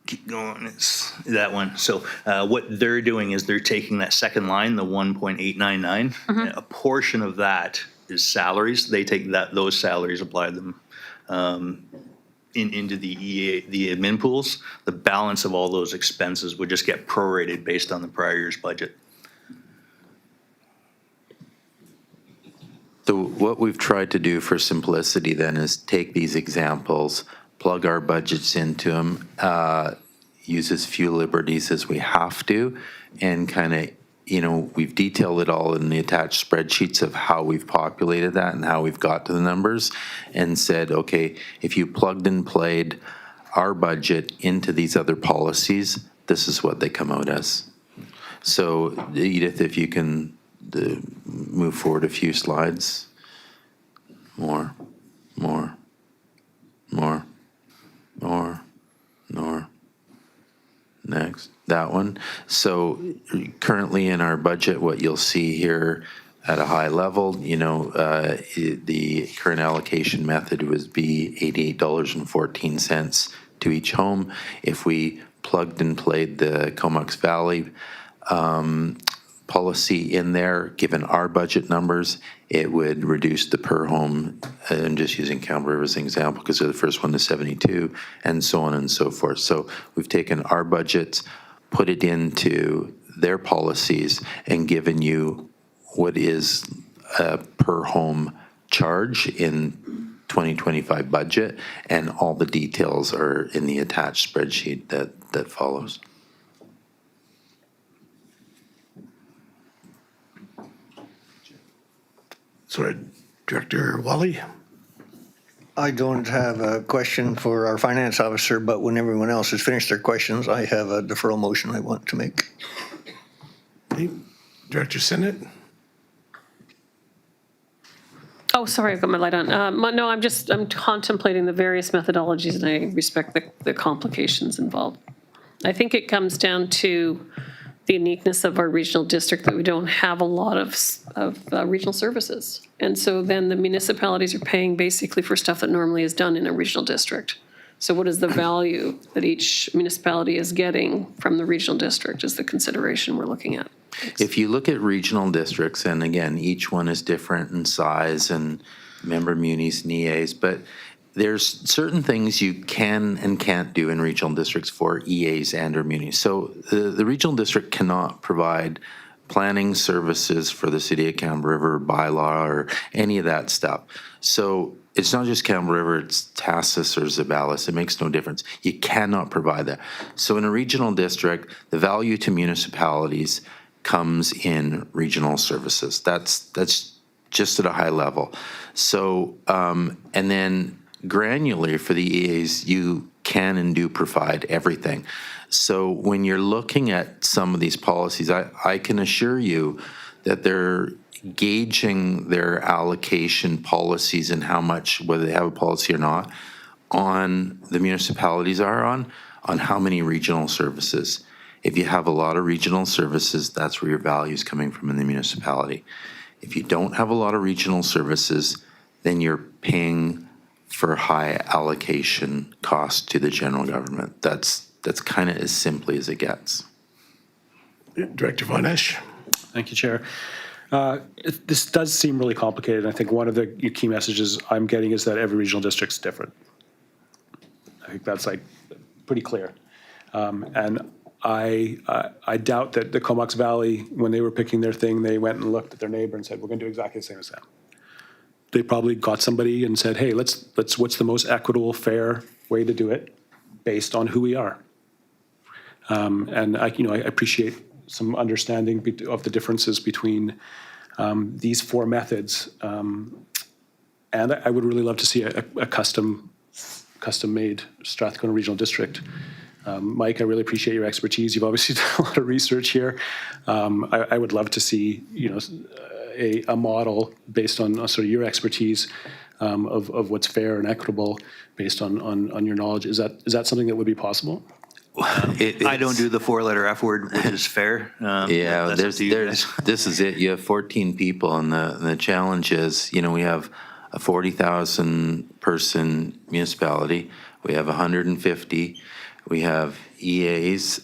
Keep going, it's that one. So what they're doing is they're taking that second line, the 1.899, a portion of that is salaries. They take those salaries, apply them into the admin pools. The balance of all those expenses would just get prorated based on the prior year's budget. So what we've tried to do for simplicity then is take these examples, plug our budgets into them, use as few liberties as we have to, and kind of, we've detailed it all in the attached spreadsheets of how we've populated that and how we've got to the numbers, and said, okay, if you plugged and played our budget into these other policies, this is what they come out as. So Edith, if you can move forward a few slides. More. Next, that one. So currently in our budget, what you'll see here at a high level, the current allocation method would be $88.14 to each home. If we plugged and played the Comox Valley policy in there, given our budget numbers, it would reduce the per home, and just using Campbell River as an example, because they're the first one to 72, and so on and so forth. So we've taken our budgets, put it into their policies, and given you what is a per home charge in 2025 budget, and all the details are in the attached spreadsheet that follows. Sorry, Director Wally? I don't have a question for our finance officer, but when everyone else has finished their questions, I have a deferral motion I want to make. Okay. Director Sinnott? Oh, sorry, I've got my light on. No, I'm contemplating the various methodologies, and I respect the complications involved. I think it comes down to the uniqueness of our regional district, that we don't have a lot of regional services. And so then the municipalities are paying basically for stuff that normally is done in a regional district. So what is the value that each municipality is getting from the regional district is the consideration we're looking at. If you look at regional districts, and again, each one is different in size and member munis and EAs, but there's certain things you can and can't do in regional districts for EAs and or munis. So the regional district cannot provide planning services for the city of Campbell River bylaw or any of that stuff. So it's not just Campbell River, it's Tassus or Zabalis. It makes no difference. You cannot provide that. So in a regional district, the value to municipalities comes in regional services. That's just at a high level. So, and then granular for the EAs, you can and do provide everything. So when you're looking at some of these policies, I can assure you that they're gauging their allocation policies and how much, whether they have a policy or not, on the municipalities are on how many regional services. If you have a lot of regional services, that's where your value is coming from in the municipality. If you don't have a lot of regional services, then you're paying for high allocation costs to the general government. That's kind of as simply as it gets. Director Von Esch? Thank you, Chair. This does seem really complicated. I think one of the key messages I'm getting is that every regional district's different. I think that's like pretty clear. And I doubt that the Comox Valley, when they were picking their thing, they went and looked at their neighbor and said, we're going to do exactly the same as them. They probably got somebody and said, hey, let's what's the most equitable, fair way to do it based on who we are. And I appreciate some understanding of the differences between these four methods. And I would really love to see a custom-made Strathcona Regional District. Mike, I really appreciate your expertise. You've obviously done a lot of research here. I would love to see, a model based on sort of your expertise of what's fair and equitable based on your knowledge. Is that something that would be possible? I don't do the four-letter F word, which is fair. Yeah, this is it. You have 14 people, and the challenge is, we have a 40,000 person municipality. We have 150. We have EAs.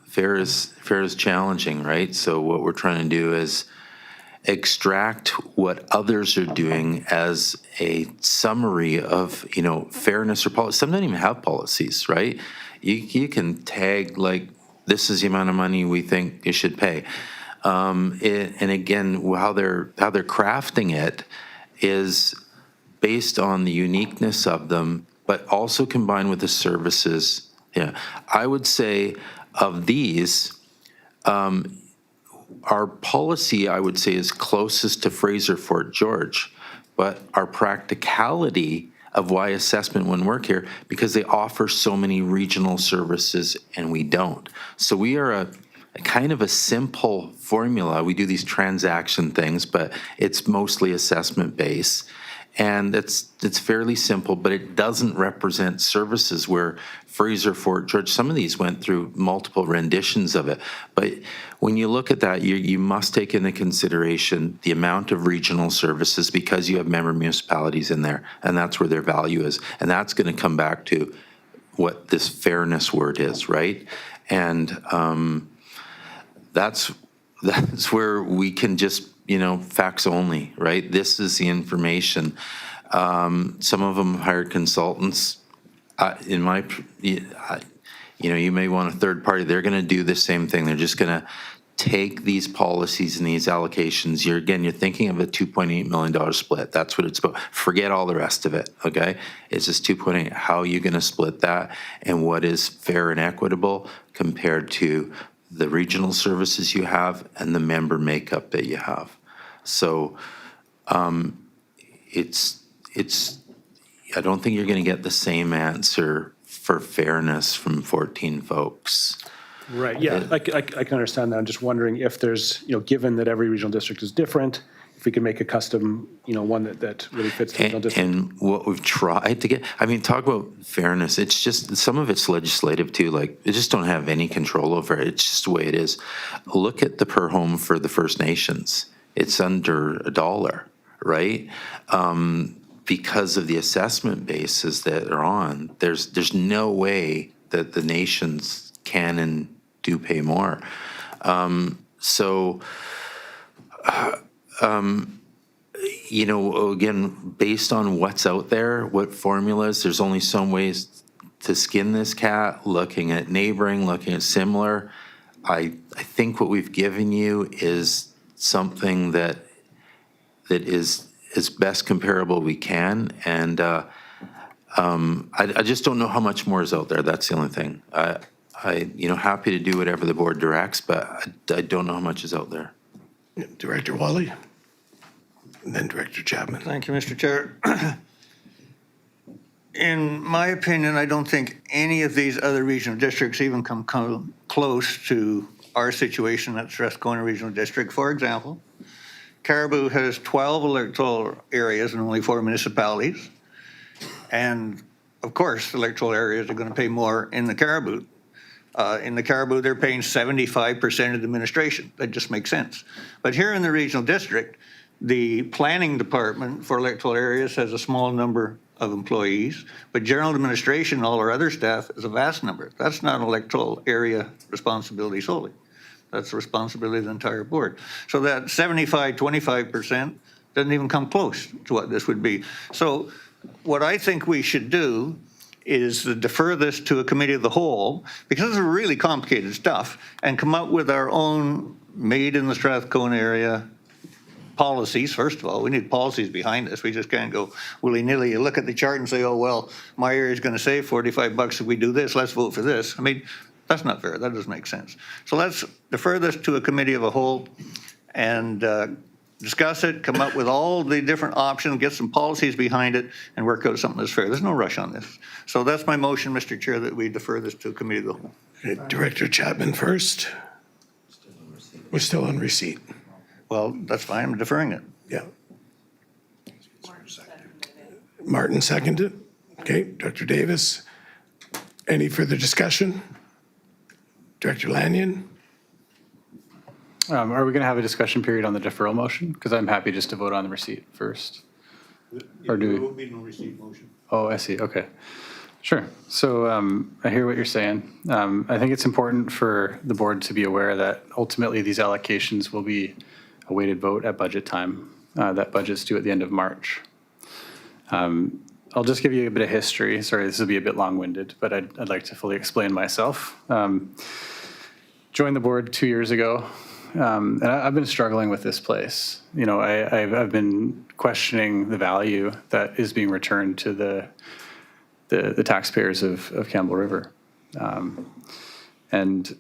Fair is challenging, right? So what we're trying to do is extract what others are doing as a summary of, fairness or policy. Some don't even have policies, right? You can tag like, this is the amount of money we think you should pay. And again, how they're crafting it is based on the uniqueness of them, but also combined with the services. Yeah, I would say of these, our policy, I would say, is closest to Fraser Fort George, but our practicality of why assessment wouldn't work here, because they offer so many regional services and we don't. So we are a kind of a simple formula. We do these transaction things, but it's mostly assessment based. And it's fairly simple, but it doesn't represent services where Fraser Fort George, some of these went through multiple renditions of it. But when you look at that, you must take into consideration the amount of regional services because you have member municipalities in there, and that's where their value is. And that's going to come back to what this fairness word is, right? And that's where we can just, facts only, right? This is the information. Some of them hired consultants. You may want a third party. They're going to do the same thing. They're just going to take these policies and these allocations. You're thinking of a $2.8 million split. That's what it's about. Forget all the rest of it, okay? It's just 2.8. How are you going to split that, and what is fair and equitable compared to the regional services you have and the member makeup that you have? So it's I don't think you're going to get the same answer for fairness from 14 folks. Right, yeah, I can understand that. I'm just wondering if there's, given that every regional district is different, if we could make a custom, one that really fits the regional district. And what we've tried to get, talk about fairness. It's just, some of it's legislative too. Like, they just don't have any control over it. It's just the way it is. Look at the per home for the First Nations. It's under $1, right? Because of the assessment bases that are on, there's no way that the nations can and do pay more. Again, based on what's out there, what formulas, there's only some ways to skin this cat, looking at neighboring, looking at similar. I think what we've given you is something that is as best comparable we can, and I just don't know how much more is out there. That's the only thing. Happy to do whatever the board directs, but I don't know how much is out there. Director Wally, and then Director Chapman. Thank you, Mr. Chair. In my opinion, I don't think any of these other regional districts even come close to our situation at Strathcona Regional District. For example, Caribou has 12 electoral areas and only 4 municipalities. And of course, electoral areas are going to pay more in the Caribou. In the Caribou, they're paying 75% of the administration. That just makes sense. But here in the regional district, the planning department for electoral areas has a small number of employees, but general administration and all our other staff is a vast number. That's not an electoral area responsibility solely. That's the responsibility of the entire board. So that 25% doesn't even come close to what this would be. So what I think we should do is to defer this to a committee of the whole, because this is really complicated stuff, and come up with our own made in the Strathcona area policies. First of all, we need policies behind this. We just can't go willy-nilly. You look at the chart and say, oh, well, my area is going to save $45 if we do this. Let's vote for this. That's not fair. That doesn't make sense. So let's defer this to a committee of a whole and discuss it, come up with all the different options, get some policies behind it, and work out something that's fair. There's no rush on this. So that's my motion, Mr. Chair, that we defer this to a committee of the whole. Okay, Director Chapman first. We're still on receipt. Well, that's fine. I'm deferring it. Yeah. Martin seconded. Okay, Director Davis. Any further discussion? Director Lanyon? Are we going to have a discussion period on the deferral motion? Because I'm happy just to vote on the receipt first. Or do we? There will be no receipt motion. Oh, I see. Okay. Sure. So I hear what you're saying. I think it's important for the board to be aware that ultimately these allocations will be a weighted vote at budget time. That budget's due at the end of March. I'll just give you a bit of history. Sorry, this will be a bit long-winded, but I'd like to fully explain myself. Joined the board 2 years ago, and I've been struggling with this place. I've been questioning the value that is being returned to the taxpayers of Campbell River. And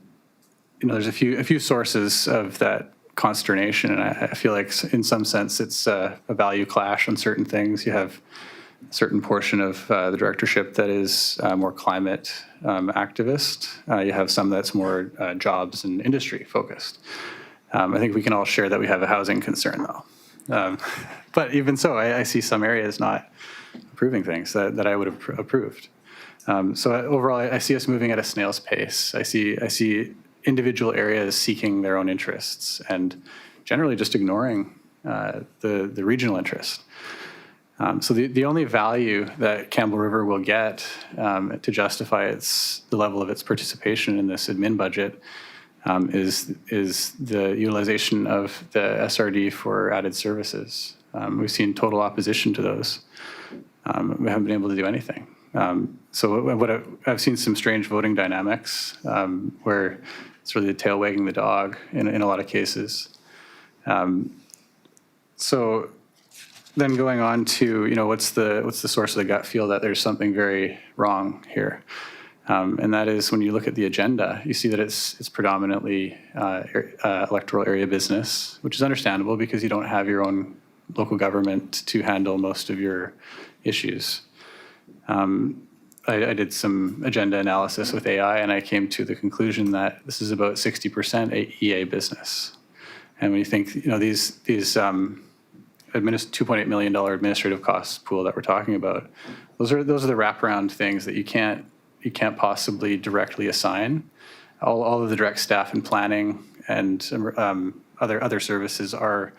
there's a few sources of that consternation, and I feel like in some sense it's a value clash on certain things. You have a certain portion of the directorship that is more climate activist. You have some that's more jobs and industry focused. I think we can all share that we have a housing concern though. But even so, I see some areas not approving things that I would have approved. So overall, I see us moving at a snail's pace. I see individual areas seeking their own interests and generally just ignoring the regional interest. So the only value that Campbell River will get to justify the level of its participation in this admin budget is the utilization of the SRD for added services. We've seen total opposition to those. We haven't been able to do anything. So I've seen some strange voting dynamics where it's really the tail wagging the dog in a lot of cases. So then going on to, what's the source of the gut feel that there's something very wrong here? And that is when you look at the agenda, you see that it's predominantly electoral area business, which is understandable because you don't have your own local government to handle most of your issues. I did some agenda analysis with AI, and I came to the conclusion that this is about 60% EA business. And when you think, these $2.8 million administrative costs pool that we're talking about, those are the wraparound things that you can't possibly directly assign. All of the direct staff and planning and other services are,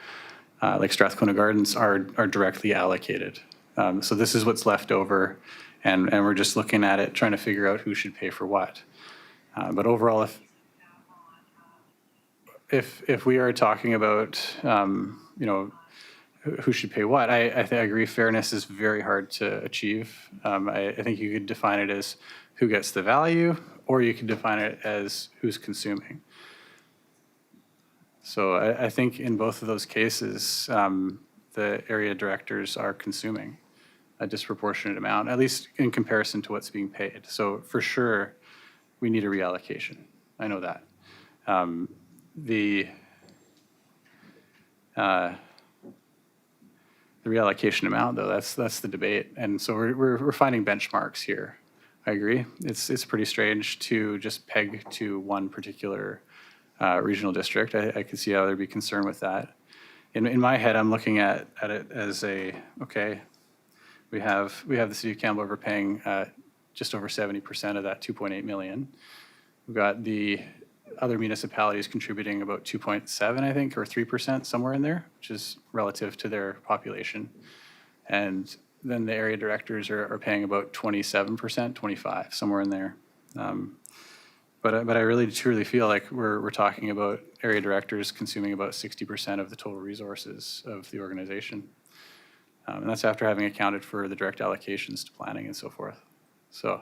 like Strathcona Gardens, are directly allocated. So this is what's left over, and we're just looking at it, trying to figure out who should pay for what. But overall, if we are talking about, who should pay what, I think I agree fairness is very hard to achieve. I think you could define it as who gets the value, or you could define it as who's consuming. So I think in both of those cases, the area directors are consuming a disproportionate amount, at least in comparison to what's being paid. So for sure, we need a reallocation. I know that. The reallocation amount, though, that's the debate. And so we're finding benchmarks here. I agree. It's pretty strange to just peg to one particular regional district. I could see how there'd be concern with that. In my head, I'm looking at it as we have the city of Campbell River paying just over 70% of that 2.8 million. We've got the other municipalities contributing about 2.7, I think, or 3%, somewhere in there, which is relative to their population. And then the area directors are paying about 27%, 25, somewhere in there. But I really truly feel like we're talking about area directors consuming about 60% of the total resources of the organization. And that's after having accounted for the direct allocations to planning and so forth. So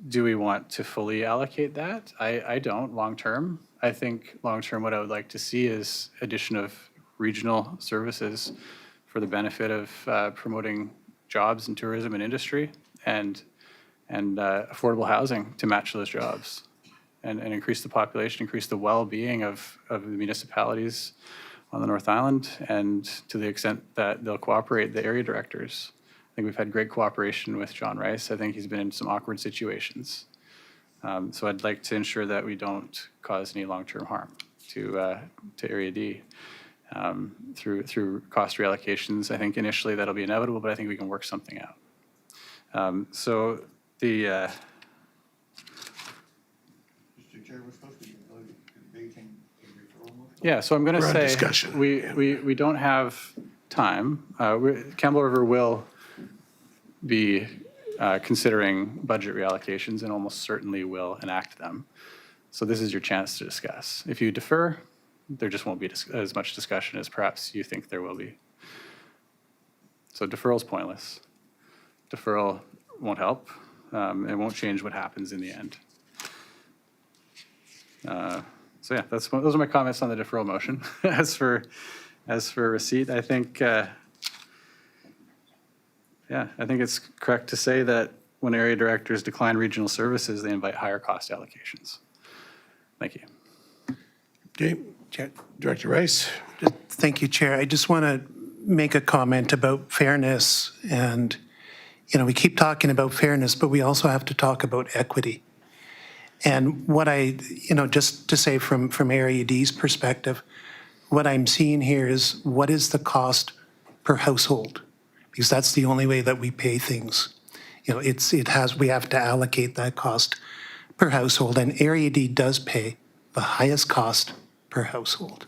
do we want to fully allocate that? I don't long-term. I think long-term what I would like to see is addition of regional services for the benefit of promoting jobs in tourism and industry and affordable housing to match those jobs and increase the population, increase the well-being of the municipalities on the North Island, and to the extent that they'll cooperate, the area directors. I think we've had great cooperation with John Rice. I think he's been in some awkward situations. So I'd like to ensure that we don't cause any long-term harm to Area D through cost reallocations. I think initially that'll be inevitable, but I think we can work something out. So the Mr. Chair, we're supposed to be debating a referral motion? yeah, so I'm going to We're on say discussion. we don't have time. Campbell River will be considering budget reallocations and almost certainly will enact them. So this is your chance to discuss. If you defer, there just won't be as much discussion as perhaps you think there will be. So deferral is pointless. Deferral won't help. It won't change what happens in the end. So yeah, those are my comments on the deferral motion. As for receipt, I think I think it's correct to say that when area directors decline regional services, they invite higher cost allocations. Thank you. Okay, Director Rice. Thank you, Chair. I just want to make a comment about fairness. And, we keep talking about fairness, but we also have to talk about equity. And what just to say from Area D's perspective, what I'm seeing here is what is the cost per household? Because that's the only way that we pay things. We have to allocate that cost per household, and Area D does pay the highest cost per household.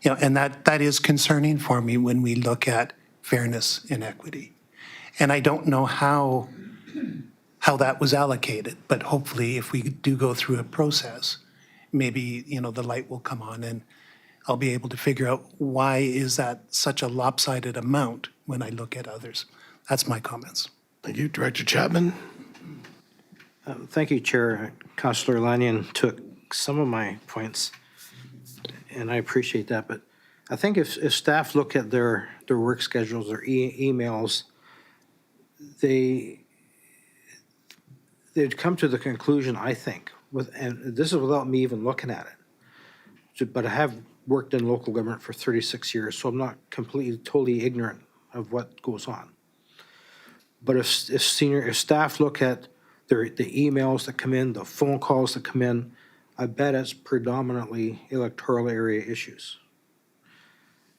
And that is concerning for me when we look at fairness and equity. And I don't know how how that was allocated. But hopefully, if we do go through a process, maybe, the light will come on and I'll be able to figure out why is that such a lopsided amount when I look at others. That's my comments. Thank you. Director Chapman? Thank you, Chair. Councillor Lanyon took some of my points, and I appreciate that. But I think if staff look at their work schedules, their emails, they'd come to the conclusion, I think, and this is without me even looking at it, but I have worked in local government for 36 years, so I'm not completely, totally ignorant of what goes on. But if staff look at the emails that come in, the phone calls that come in, I bet it's predominantly electoral area issues.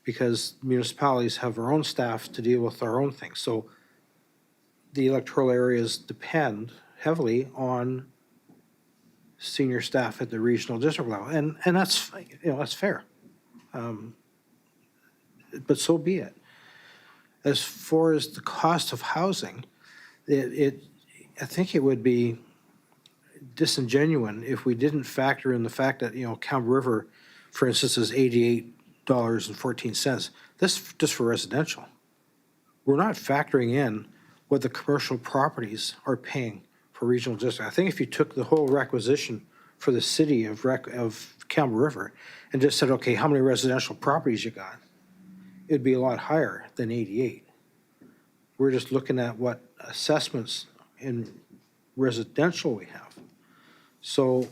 Because municipalities have their own staff to deal with their own things. So the electoral areas depend heavily on senior staff at the regional district level. And that's, that's fair. But so be it. As far as the cost of housing, I think it would be disingenuous if we didn't factor in the fact that, Campbell River, for instance, is $88.14. This just for residential. We're not factoring in what the commercial properties are paying for regional district. I think if you took the whole requisition for the city of Campbell River and just said, okay, how many residential properties you got? It'd be a lot higher than 88. We're just looking at what assessments in residential we have. So,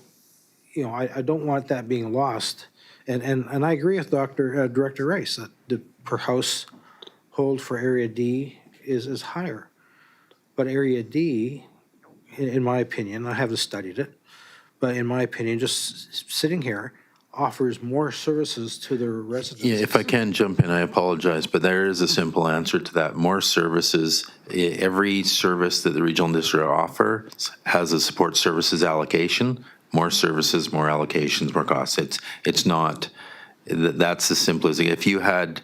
I don't want that being lost. And I agree with Director Rice that the per household for Area D is higher. But Area D, in my opinion, I haven't studied it, but in my opinion, just sitting here, offers more services to their residents. Yeah, if I can jump in, I apologize, but there is a simple answer to that. More services, every service that the regional district offers has a support services allocation. More services, more allocations, more costs. It's not, that's as simple as, if you had,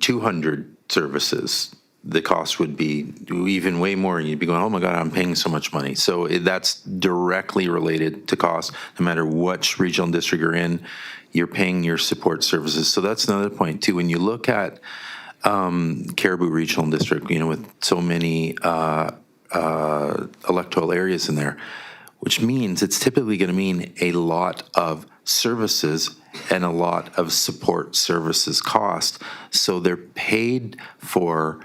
200 services, the cost would be even way more, and you'd be going, oh my God, I'm paying so much money. So that's directly related to cost. No matter which regional district you're in, you're paying your support services. So that's another point too. When you look at Caribou Regional District, with so many electoral areas in there, which means it's typically going to mean a lot of services and a lot of support services cost. So they're paid for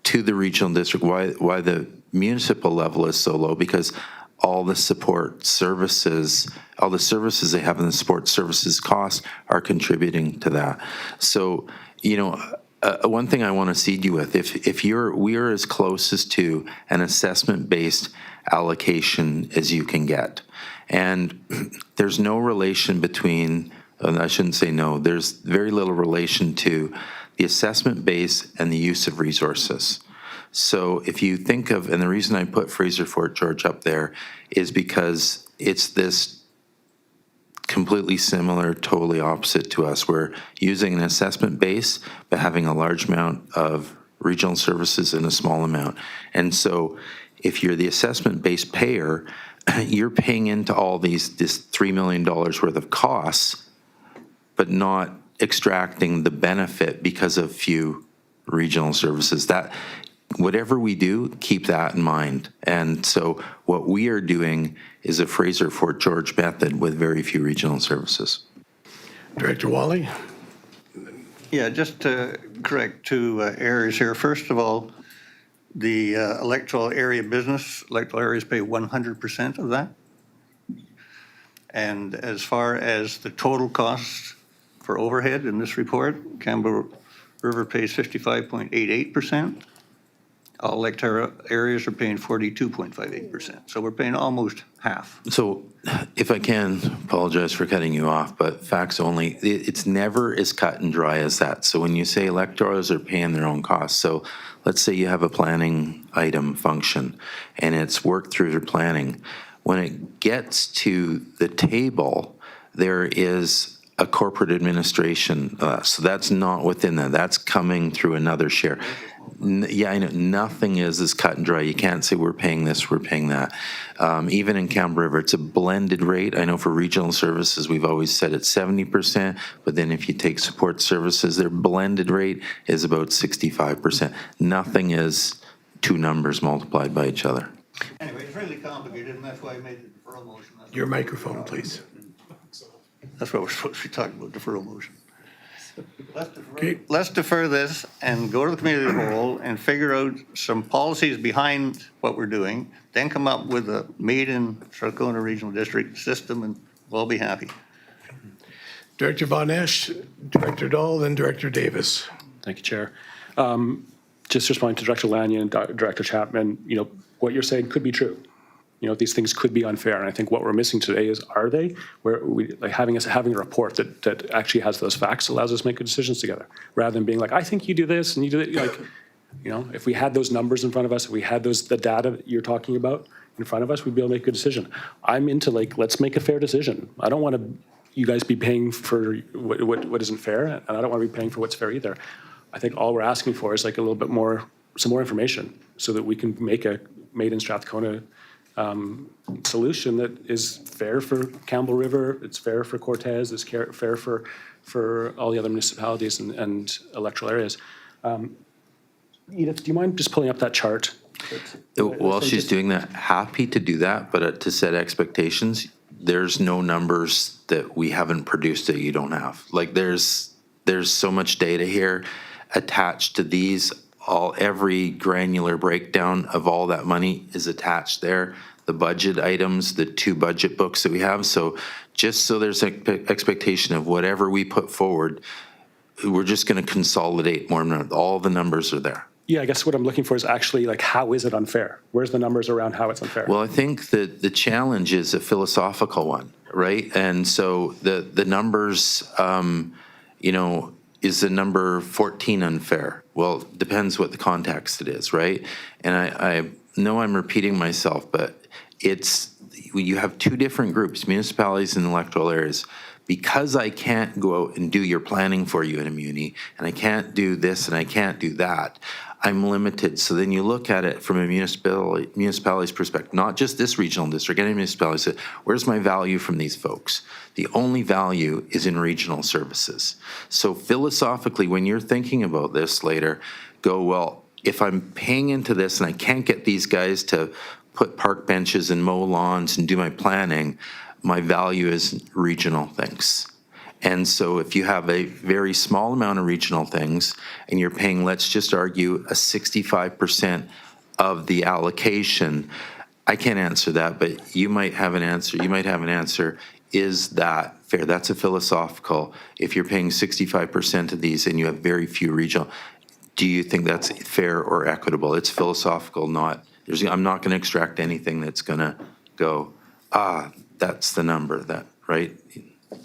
to the regional district. Why the municipal level is so low? Because all the support services, all the services they have in the support services costs are contributing to that. So, one thing I want to seed you with, if we are as close as to an assessment-based allocation as you can get. And there's no relation between, I shouldn't say no, there's very little relation to the assessment base and the use of resources. So if you think of, and the reason I put Fraser Fort George up there is because it's this completely similar, totally opposite to us. We're using an assessment base, but having a large amount of regional services and a small amount. And so if you're the assessment-based payer, you're paying into all this $3 million worth of costs, but not extracting the benefit because of few regional services. That, whatever we do, keep that in mind. And so what we are doing is a Fraser Fort George method with very few regional services. Director Wally? Yeah, just to correct two errors here. First of all, the electoral area areas pay 100% of that. And as far as the total costs for overhead in this report, Campbell River pays 55.88%. All electoral areas are paying 42.58%. So we're paying almost half. So if I can, apologize for cutting you off, but facts only, it's never as cut and dry as that. So when you say electors are paying their own costs, so let's say you have a planning item function and it's worked through their planning. When it gets to the table, there is a corporate administration, so that's not within that. That's coming through another share. Yeah, I know, nothing is as cut and dry. You can't say we're paying this, we're paying that. Even in Campbell River, it's a blended rate. I know for regional services, we've always said it's 70%, but then if you take support services, their blended rate is about 65%. Nothing is two numbers multiplied by each other. Anyway, it's really complicated, and that's why I made the deferral motion. Your microphone, please. That's what we're supposed to be talking about, deferral motion. Okay. Let's defer this and go to the committee of the whole and figure out some policies behind what we're doing, then come up with a made-in Strathcona Regional District system, and we'll be happy. Director Von Esch, Director Dahl, then Director Davis. Thank you, Chair. Just responding to Director Lanyon and Director Chapman, what you're saying could be true. These things could be unfair, and I think what we're missing today is, are they? Where we like having a report that actually has those facts allows us to make good decisions together, rather than being like, I think you do this and you do that. If we had those numbers in front of us, if we had the data that you're talking about in front of us, we'd be able to make a good decision. I'm into let's make a fair decision. I don't want you guys be paying for what isn't fair, and I don't want to be paying for what's fair either. I think all we're asking for is a little bit more, some more information, so that we can make a made in Strathcona solution that is fair for Campbell River, it's fair for Cortez, it's fair for all the other municipalities and electoral areas. Edith, do you mind just pulling up that chart? While she's doing that, happy to do that, but to set expectations, there's no numbers that we haven't produced that you don't have. There's so much data here attached to these. Every granular breakdown of all that money is attached there. The budget items, the 2 budget books that we have. So just so there's an expectation of whatever we put forward, we're just going to consolidate more. All the numbers are there. Yeah, I guess what I'm looking for is actually how is it unfair? Where's the numbers around how it's unfair? Well, I think that the challenge is a philosophical one, right? And so the numbers, is the number 14 unfair? Well, depends what the context it is, right? And I know I'm repeating myself, but you have 2 different groups, municipalities and electoral areas. Because I can't go out and do your planning for you in a muni, and I can't do this and I can't do that, I'm limited. So then you look at it from a municipality's perspective, not just this regional district, any municipality says, where's my value from these folks? The only value is in regional services. So philosophically, when you're thinking about this later, go, well, if I'm paying into this and I can't get these guys to put park benches and mow lawns and do my planning, my value is regional things. And so if you have a very small amount of regional things and you're paying, let's just argue, a 65% of the allocation, I can't answer that, but you might have an answer. You might have an answer. Is that fair? That's a philosophical. If you're paying 65% of these and you have very few regional, do you think that's fair or equitable? It's philosophical, not, I'm not going to extract anything that's going to go, that's the number, right?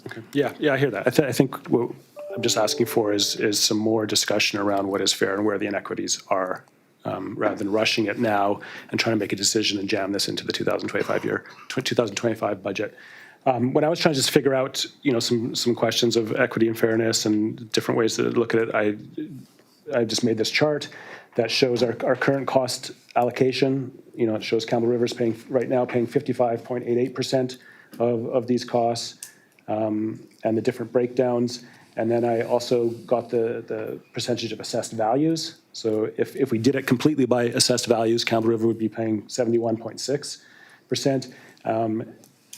Okay. Yeah, I hear that. I think what I'm just asking for is some more discussion around what is fair and where the inequities are, rather than rushing it now and trying to make a decision and jam this into the 2025 budget. When I was trying to just figure out, some questions of equity and fairness and different ways to look at it, I just made this chart that shows our current cost allocation. It shows Campbell River's paying 55.88% of these costs. And the different breakdowns. And then I also got the percentage of assessed values. So if we did it completely by assessed values, Campbell River would be paying 71.6%.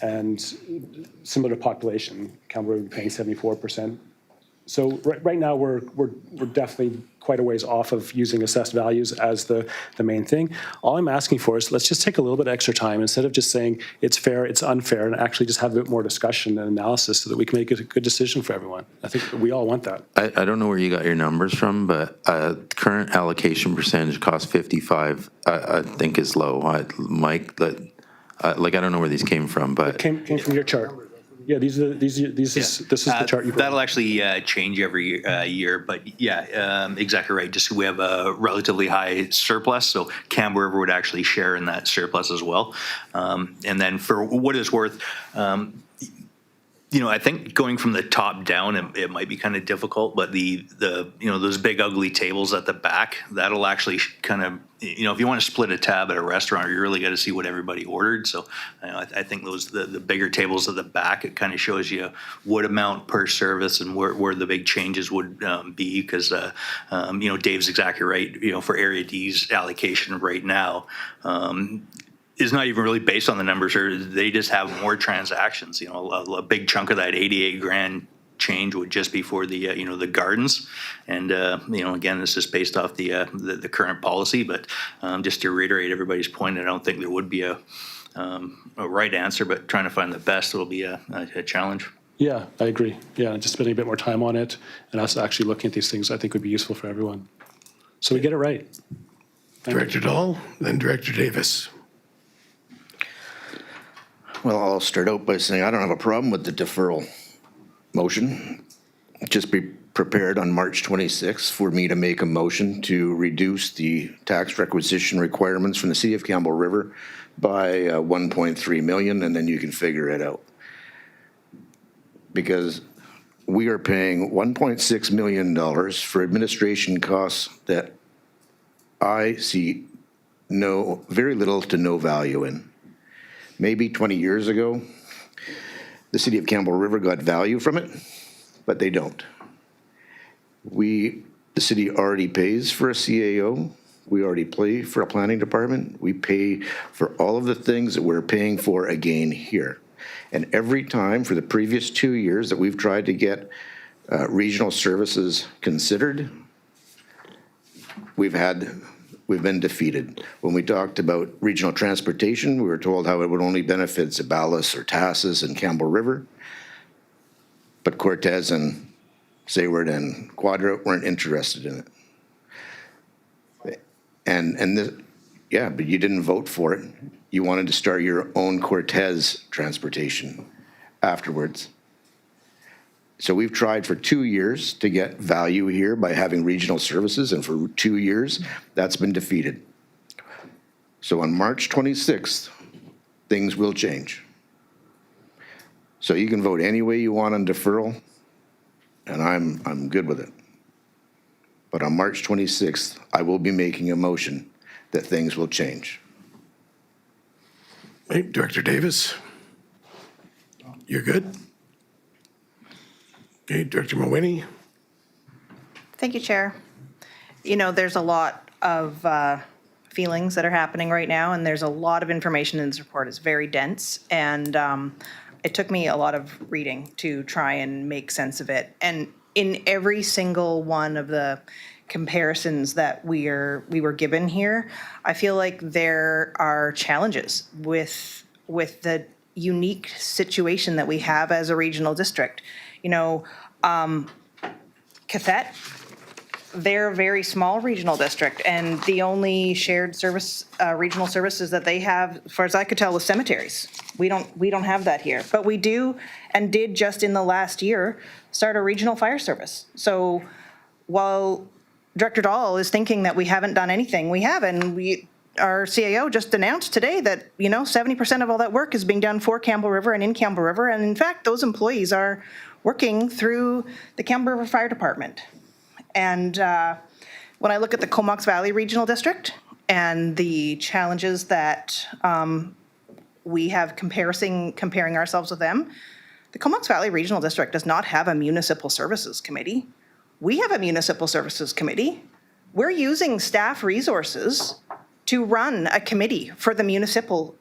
And similar to population, Campbell River would be paying 74%. So right now we're definitely quite a ways off of using assessed values as the main thing. All I'm asking for is let's just take a little bit extra time instead of just saying it's fair, it's unfair, and actually just have a bit more discussion and analysis so that we can make a good decision for everyone. I think we all want that. I don't know where you got your numbers from, but current allocation percentage cost 55, I think is low. Mike, I don't know where these came from, but it came from your chart. Yeah, this is the chart you brought. That'll actually change every year, but exactly right. Just we have a relatively high surplus, so Campbell River would actually share in that surplus as well. And then for what it's worth, I think going from the top down, it might be kind of difficult, but the those big ugly tables at the back, that'll actually kind of, if you want to split a tab at a restaurant, you really got to see what everybody ordered. So I think the bigger tables at the back, it kind of shows you what amount per service and where the big changes would be, because Dave's exactly right. For Area D's allocation right now, is not even really based on the numbers, or they just have more transactions. A big chunk of that 88 grand change would just be for the the gardens, and again, this is based off the current policy. But just to reiterate everybody's point, I don't think there would be a right answer, but trying to find the best will be a challenge. Yeah, I agree. Yeah, just spending a bit more time on it and us actually looking at these things, I think would be useful for everyone. So we get it right. Director Dahl, then Director Davis. Well, I'll start out by saying I don't have a problem with the deferral motion. Just be prepared on March 26th for me to make a motion to reduce the tax requisition requirements from the City of Campbell River by 1.3 million, and then you can figure it out. Because we are paying $1.6 million for administration costs that I see very little to no value in. Maybe 20 years ago, the City of Campbell River got value from it, but they don't. The city already pays for a CAO. We already pay for a planning department. We pay for all of the things that we're paying for again here. And every time for the previous 2 years that we've tried to get regional services considered, we've been defeated. When we talked about regional transportation, we were told how it would only benefit Zeballos or Tassus and Campbell River, but Cortez and Sayward and Quadra weren't interested in it. But you didn't vote for it. You wanted to start your own Cortez transportation afterwards. So we've tried for 2 years to get value here by having regional services, and for 2 years, that's been defeated. So on March 26th, things will change. So you can vote any way you want on deferral, and I'm good with it. But on March 26th, I will be making a motion that things will change. Right, Director Davis? You're good? Okay, Director Mawhinney? Thank you, Chair. There's a lot of feelings that are happening right now, and there's a lot of information in this report. It's very dense, and it took me a lot of reading to try and make sense of it. And in every single one of the comparisons that we were given here, I feel like there are challenges with the unique situation that we have as a regional district. Cathett, they're a very small regional district, and the only shared service, regional services that they have, as far as I could tell, was cemeteries. We don't have that here, but we do, and did just in the last year, start a regional fire service. So while Director Dahl is thinking that we haven't done anything, we have, and our CAO just announced today that 70% of all that work is being done for Campbell River and in Campbell River, and in fact, those employees are working through the Campbell River Fire Department. And when I look at the Comox Valley Regional District and the challenges that we have comparing ourselves with them, the Comox Valley Regional District does not have a municipal services committee. We have a municipal services committee. We're using staff resources to run a committee for the municipal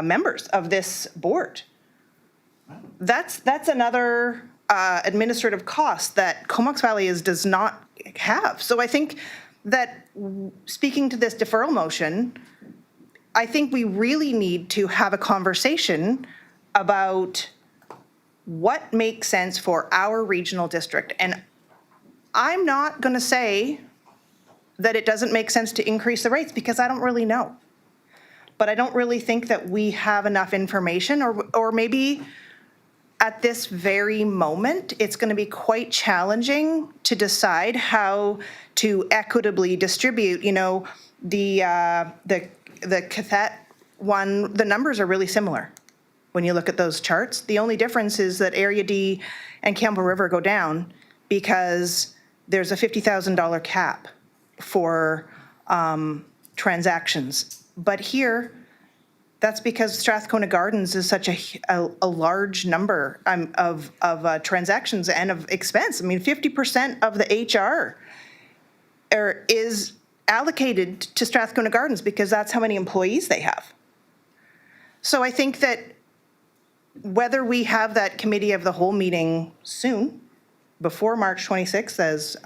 members of this board. That's another administrative cost that Comox Valley does not have. So I think that speaking to this deferral motion, I think we really need to have a conversation about what makes sense for our regional district. And I'm not going to say that it doesn't make sense to increase the rates, because I don't really know. But I don't really think that we have enough information, or maybe at this very moment, it's going to be quite challenging to decide how to equitably distribute. The Cathett one, the numbers are really similar. when you look at those charts. The only difference is that Area D and Campbell River go down because there's a $50,000 cap for transactions. But here, that's because Strathcona Gardens is such a large number of transactions and of expense. I mean, 50% of the HR is allocated to Strathcona Gardens because that's how many employees they have. So I think that whether we have that committee of the whole meeting soon, before March 26th, as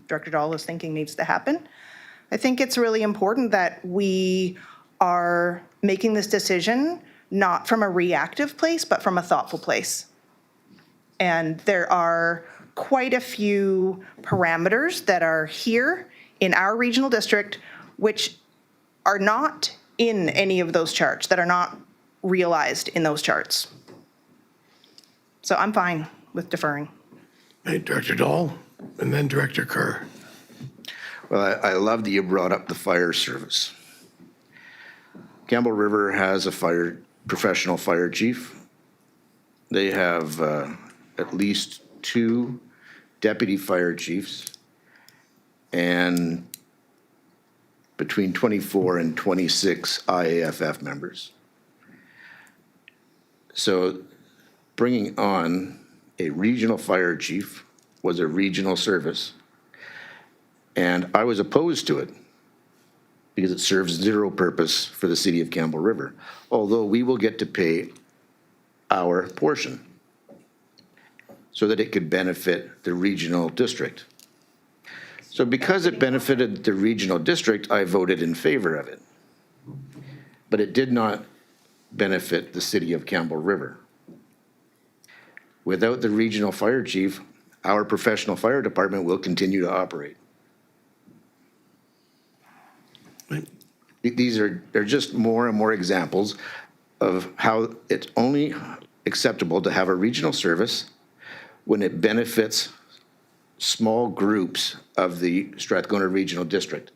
Director Dahl is thinking needs to happen, I think it's really important that we are making this decision not from a reactive place, but from a thoughtful place. And there are quite a few parameters that are here in our regional district, which are not in any of those charts, that are not realized in those charts. So I'm fine with deferring. Right, Director Dahl, and then Director Kerr. Well, I love that you brought up the fire service. Campbell River has a professional fire chief. They have at least 2 deputy fire chiefs and between 24 and 26 IAFF members. So bringing on a regional fire chief was a regional service, and I was opposed to it because it serves zero purpose for the city of Campbell River, although we will get to pay our portion so that it could benefit the regional district. So because it benefited the regional district, I voted in favor of it. But it did not benefit the city of Campbell River. Without the regional fire chief, our professional fire department will continue to operate. They're just more and more examples of how it's only acceptable to have a regional service when it benefits small groups of the Strathcona Regional District.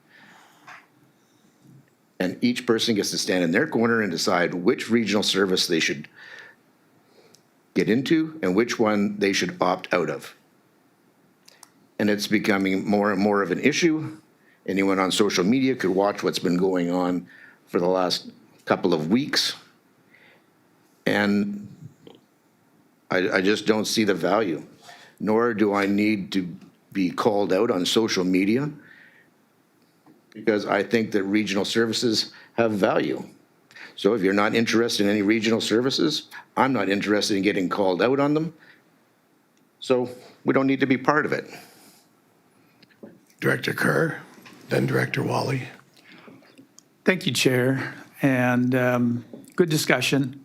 And each person gets to stand in their corner and decide which regional service they should get into and which one they should opt out of. And it's becoming more and more of an issue. Anyone on social media could watch what's been going on for the last couple of weeks. And I just don't see the value, nor do I need to be called out on social media, because I think that regional services have value. So if you're not interested in any regional services, I'm not interested in getting called out on them. So we don't need to be part of it. Director Kerr, then Director Wally. Thank you, Chair, and good discussion.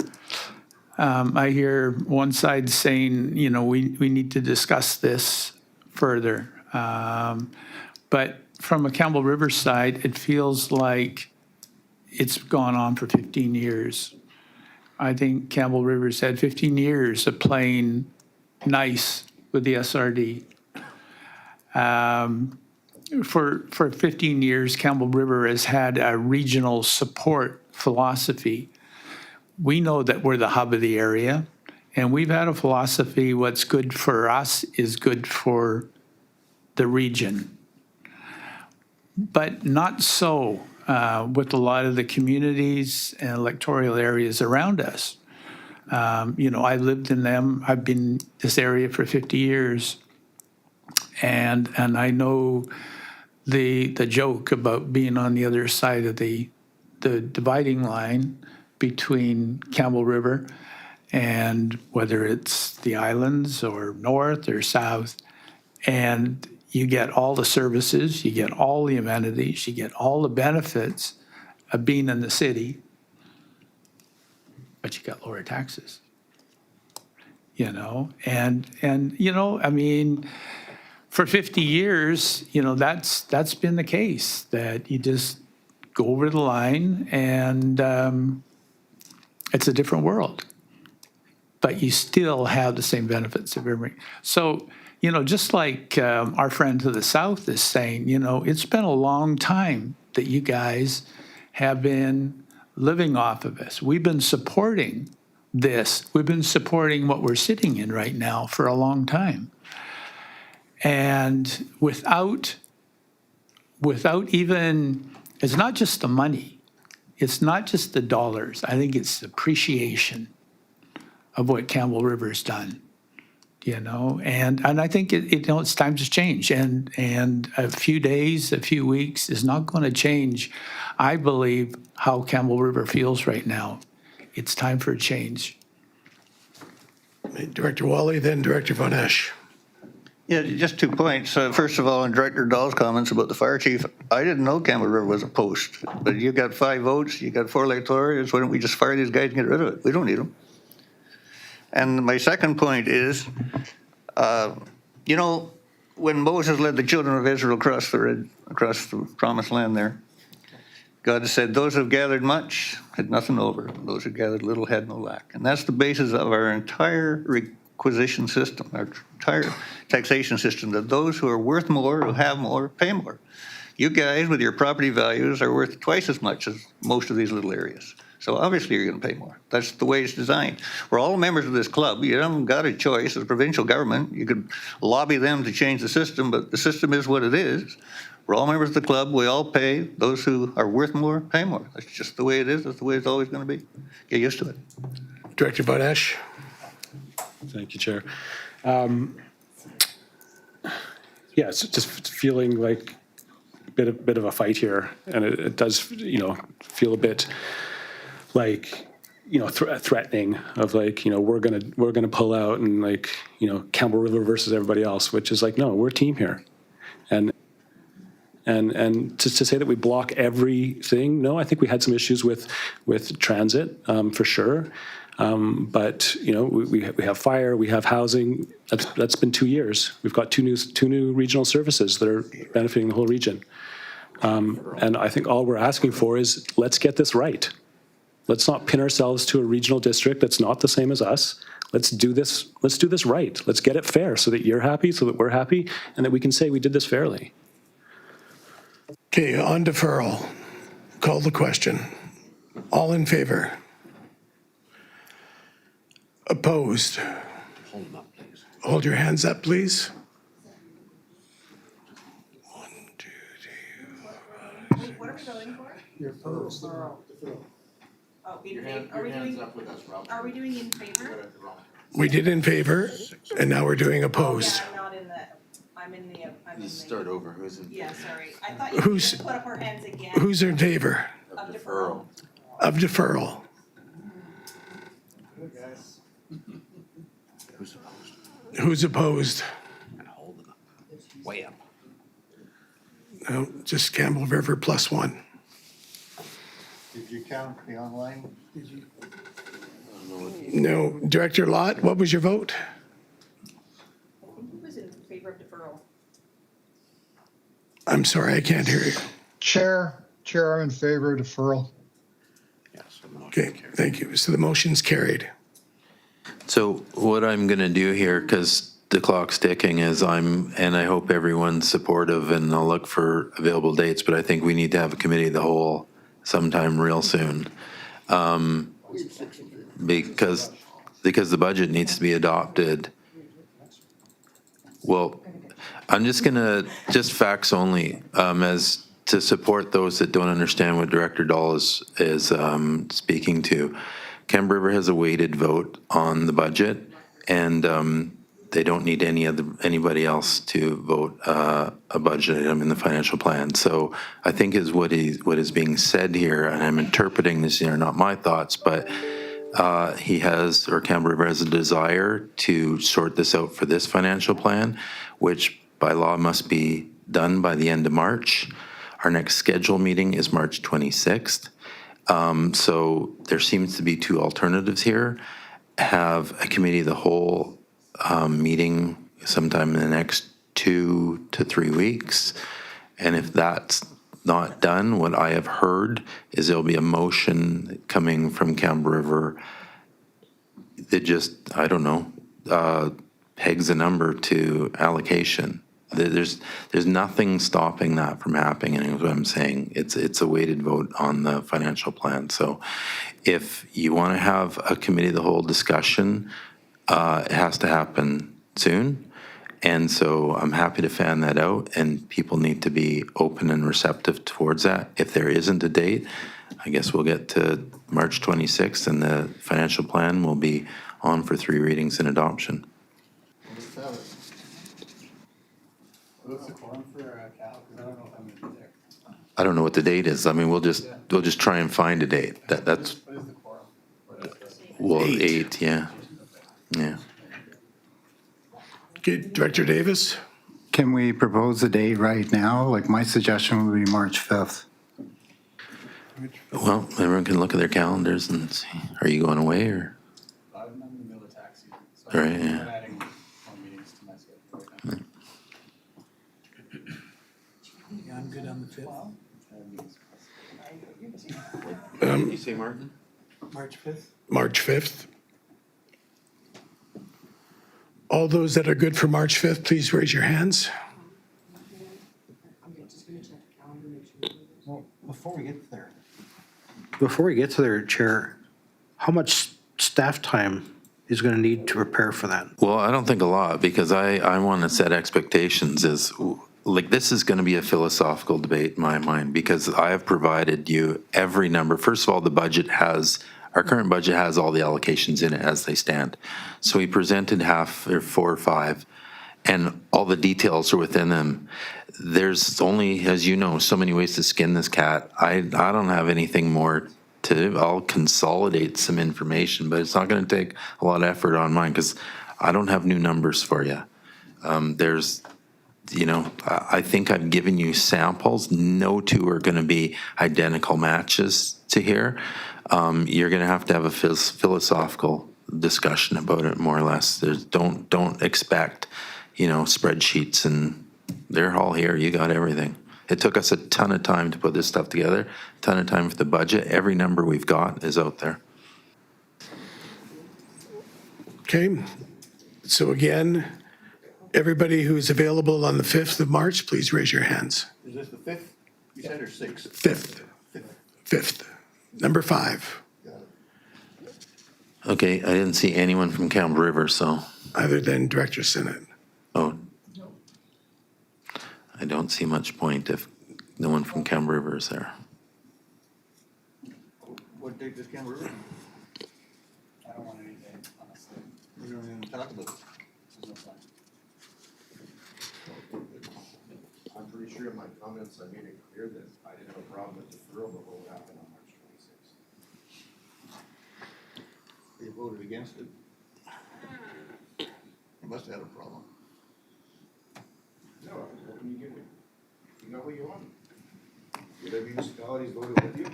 I hear one side saying, you know, we need to discuss this further. But from a Campbell River side, it feels like it's gone on for 15 years. I think Campbell River's had 15 years of playing nice with the SRD. For 15 years, Campbell River has had a regional support philosophy. We know that we're the hub of the area, and we've had a philosophy, what's good for us is good for the region. But not so with a lot of the communities and electoral areas around us. You know, I lived in them. I've been in this area for 50 years. And I know the joke about being on the other side of the dividing line between Campbell River and whether it's the islands or north or south. And you get all the services, you get all the amenities, you get all the benefits of being in the city, but you got lower taxes. You know, and you know, I mean, for 50 years, you know, that's been the case, that you just go over the line and it's a different world. But you still have the same benefits of everything. So, you know, just like our friend to the south is saying, you know, it's been a long time that you guys have been living off of us. We've been supporting this. We've been supporting what we're sitting in right now for a long time. And without even, it's not just the money, it's not just the dollars. I think it's the appreciation of what Campbell River's done, you know? And I think it's time to change. And a few days, a few weeks is not going to change, I believe, how Campbell River feels right now. It's time for a change. Director Wally, then Director Von Esch. Yeah, just 2 points. First of all, on Director Dahl's comments about the fire chief, I didn't know Campbell River was a post, but you got 5 votes, you got 4 electors, why don't we just fire these guys and get rid of it? We don't need them. And my second point is, you know, when Moses led the children of Israel across the promised land there, God said, those who have gathered much had nothing over. Those who gathered little had no lack. And that's the basis of our entire requisition system, our entire taxation system, that those who are worth more, who have more, pay more. You guys with your property values are worth twice as much as most of these little areas. So obviously you're going to pay more. That's the way it's designed. We're all members of this club. You haven't got a choice as a provincial government. You could lobby them to change the system, but the system is what it is. We're all members of the club. We all pay. Those who are worth more, pay more. That's just the way it is. That's the way it's always going to be. Get used to it. Director Von Esch. Thank you, Chair. Yeah, it's just feeling like a bit of a fight here, and it does, you know, feel a bit like, you know, threatening of like, you know, we're gonna pull out and like, you know, Campbell River versus everybody else, which is like, no, we're a team here, and to say that we block everything, no, I think we had some issues with transit for sure. But you know, we have fire, we have housing. That's been 2 years. We've got two new regional services that are benefiting the whole region. And I think all we're asking for is let's get this right. Let's not pin ourselves to a regional district that's not the same as us. Let's do this right. Let's get it fair so that you're happy, so that we're happy, and that we can say we did this fairly. Okay, on deferral. Call the question. All in favor? Opposed? Hold them up, please. Hold your hands up, please. 1, 2, 3. What are we voting for? You're opposed. Oh, are we doing in favor? We did in favor, and now we're doing opposed. I'm not in the, I'm in the. Start over. Who's in? Yeah, sorry. I thought you were Who's- going to put up our hands again. Who's in favor Of deferral. of deferral? Who's opposed? Who's opposed? And hold them up. Way up. No, just Campbell River +1. Did you count the online? No. Director Lott, what was your vote? Who was in favor of deferral? I'm sorry, I can't hear you. Chair, I'm in favor of deferral. Yes. the motion Okay, carries. thank you. So the motion's carried. So what I'm going to do here, because the clock's ticking, is and I hope everyone's supportive, and I'll look for available dates, but I think we need to have a committee of the whole sometime real soon. Because the budget needs to be adopted. Well, I'm just going to, just facts only, as to support those that don't understand what Director Dahl is speaking to. Campbell River has a weighted vote on the budget, and they don't need anybody else to vote a budget item in the financial plan. So I think is what is being said here, and I'm interpreting this here, not my thoughts, but Campbell River has a desire to sort this out for this financial plan, which by law must be done by the end of March. Our next scheduled meeting is March 26th. So there seems to be two alternatives here. Have a committee of the whole meeting sometime in the next 2 to 3 weeks. And if that's not done, what I have heard is there'll be a motion coming from Campbell River that just, I don't know, pegs a number to allocation. There's nothing stopping that from happening, and what I'm saying, it's a weighted vote on the financial plan. So if you want to have a committee of the whole discussion, it has to happen soon. And so I'm happy to fan that out, and people need to be open and receptive towards that. If there isn't a date, I guess we'll get to March 26th, and the financial plan will be on for 3 readings and adoption. I don't know what the date is. I mean, we'll just try and find a date. That's. Well, 8, yeah. Yeah. Okay, Director Davis? Can we propose a date right now? Like, my suggestion would be March 5th. Well, everyone can look at their calendars and see. Are you going away or? I'm in the middle of tax season, so Right, yeah. I'm adding more meetings to my schedule right now. I'm good on the 5th. What did you say, Martin? March 5th? March 5th. All those that are good for March 5th, please raise your hands. Well, before we get to there, Chair, how much staff time is going to need to prepare for that? Well, I don't think a lot, because I want to set expectations as, like, this is going to be a philosophical debate in my mind, because I have provided you every number. First of all, our current budget has all the allocations in it as they stand. So we presented 4 or 5, and all the details are within them. There's only, as you know, so many ways to skin this cat. I don't have anything more to do. I'll consolidate some information, but it's not going to take a lot of effort on mine, because I don't have new numbers for you. I think I've given you samples. No 2 are going to be identical matches to here. You're going to have a philosophical discussion about it, more or less. Don't expect, spreadsheets, and they're all here. You got everything. It took us a ton of time to put this stuff together, a ton of time for the budget. Every number we've got is out there. Okay, so again, everybody who's available on the 5th of March, please raise your hands. Is this the 5th? You said or 6th? 5th. 5th. Number 5. Okay, I didn't see anyone from Camp River, so. Other than Director Sinnott. Oh. I don't see much point if no one from Camp River is there. What date does Camp River? I don't want anything, honestly. We don't even talk about it. I'm pretty sure in my comments I made it clear that I didn't have a problem with deferral, but what would happen on March 26th? They voted against it. They must have had a problem. No, what can you give me? You know what you want. The other municipalities voted with you,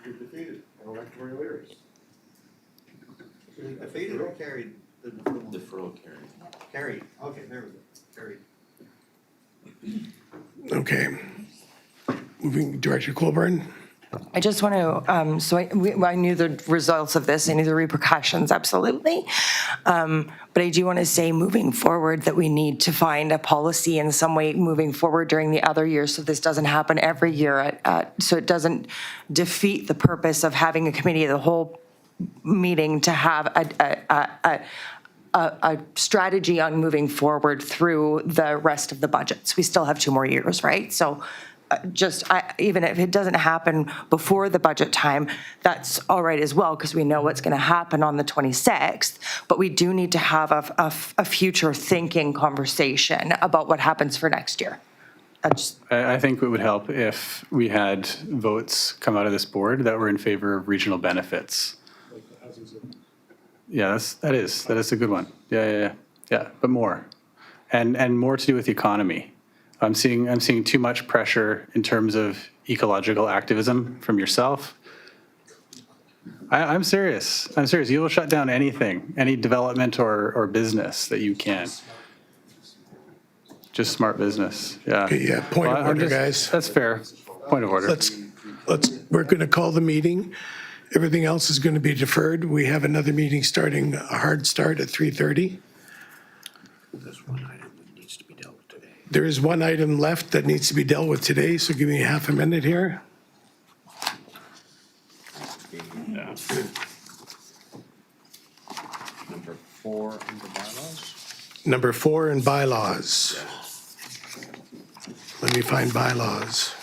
you're defeated in electoral areas. Defeated or carried? The Deferral carried. Carried, okay, there we go, carried. Okay. Moving, Director Colburn. I just want to, I knew the results of this, I knew the repercussions, absolutely. But I do want to say, moving forward, that we need to find a policy in some way moving forward during the other years, so this doesn't happen every year, so it doesn't defeat the purpose of having a committee of the whole meeting to have a strategy on moving forward through the rest of the budgets. We still have 2 more years, right? So even if it doesn't happen before the budget time, that's all right as well, because we know what's going to happen on the 26th. But we do need to have a future thinking conversation about what happens for next year. I think it would help if we had votes come out of this board that were in favor of regional benefits. Yeah, that is a good one. Yeah, but more, and more to do with the economy. I'm seeing too much pressure in terms of ecological activism from yourself. I'm serious. You will shut down anything, any development or business that you can. Just smart business. Yeah. Okay, yeah. Point of order, guys. That's fair. Point of order. We're going to call the meeting. Everything else is going to be deferred. We have another meeting starting, a hard start at 3:30. There is one item left that needs to be dealt with today, so give me half a minute here. Number 4 under bylaws. Number 4 in bylaws. Let me find bylaws.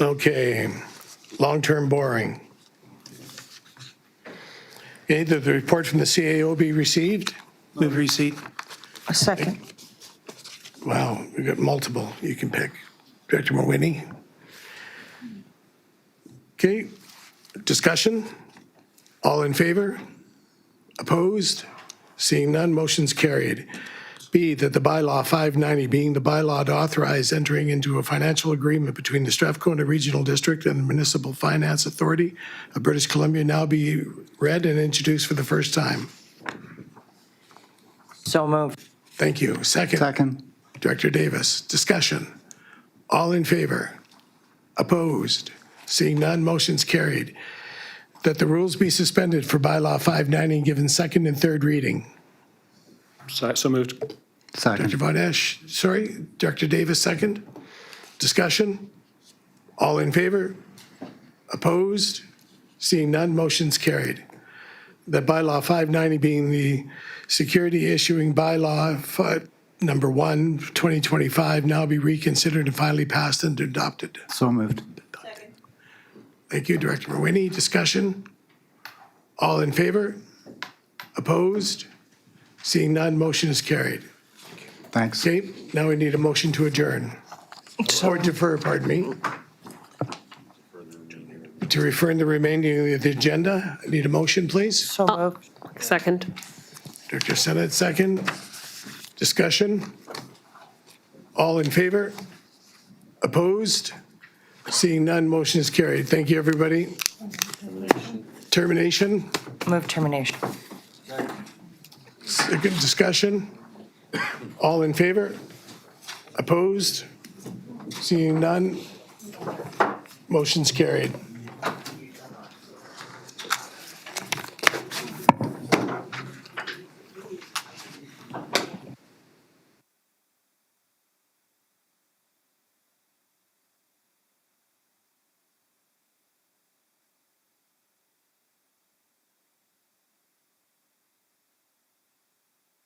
Okay, long-term borrowing. Okay, the report from the CAO be received? Move receipt. A second. Wow, we've got multiple you can pick. Director Mawhinney? Okay, discussion? All in favor? Opposed? Seeing none, motion's carried. B, that the bylaw 590, being the bylaw to authorize entering into a financial agreement between the Strathcona Regional District and the Municipal Finance Authority of British Columbia, now be read and introduced for the first time. So moved. Thank you. Second. Second. Director Davis, discussion. All in favor? Opposed? Seeing none, motion's carried. That the rules be suspended for bylaw 590 and given second and third reading. So moved. Director Second. Von Esch, sorry. Director Davis, second. Discussion. All in favor? Opposed? Seeing none, motion's carried. That bylaw 590 being the security issuing bylaw number 1, 2025, now be reconsidered and finally passed and adopted. So moved. Thank you, Director Mawhinney. Discussion? All in favor? Opposed? Seeing none, motion is carried. Thanks. Okay, now we need a motion to adjourn. Or defer, pardon me. To refer in the remaining of the agenda, I need a motion, please. So moved. Second. Director Senate, second. Discussion? All in favor? Opposed? Seeing none, motion is carried. Thank you, everybody. Termination? Move termination. Second discussion? All in favor? Opposed? Seeing none? Motion's carried.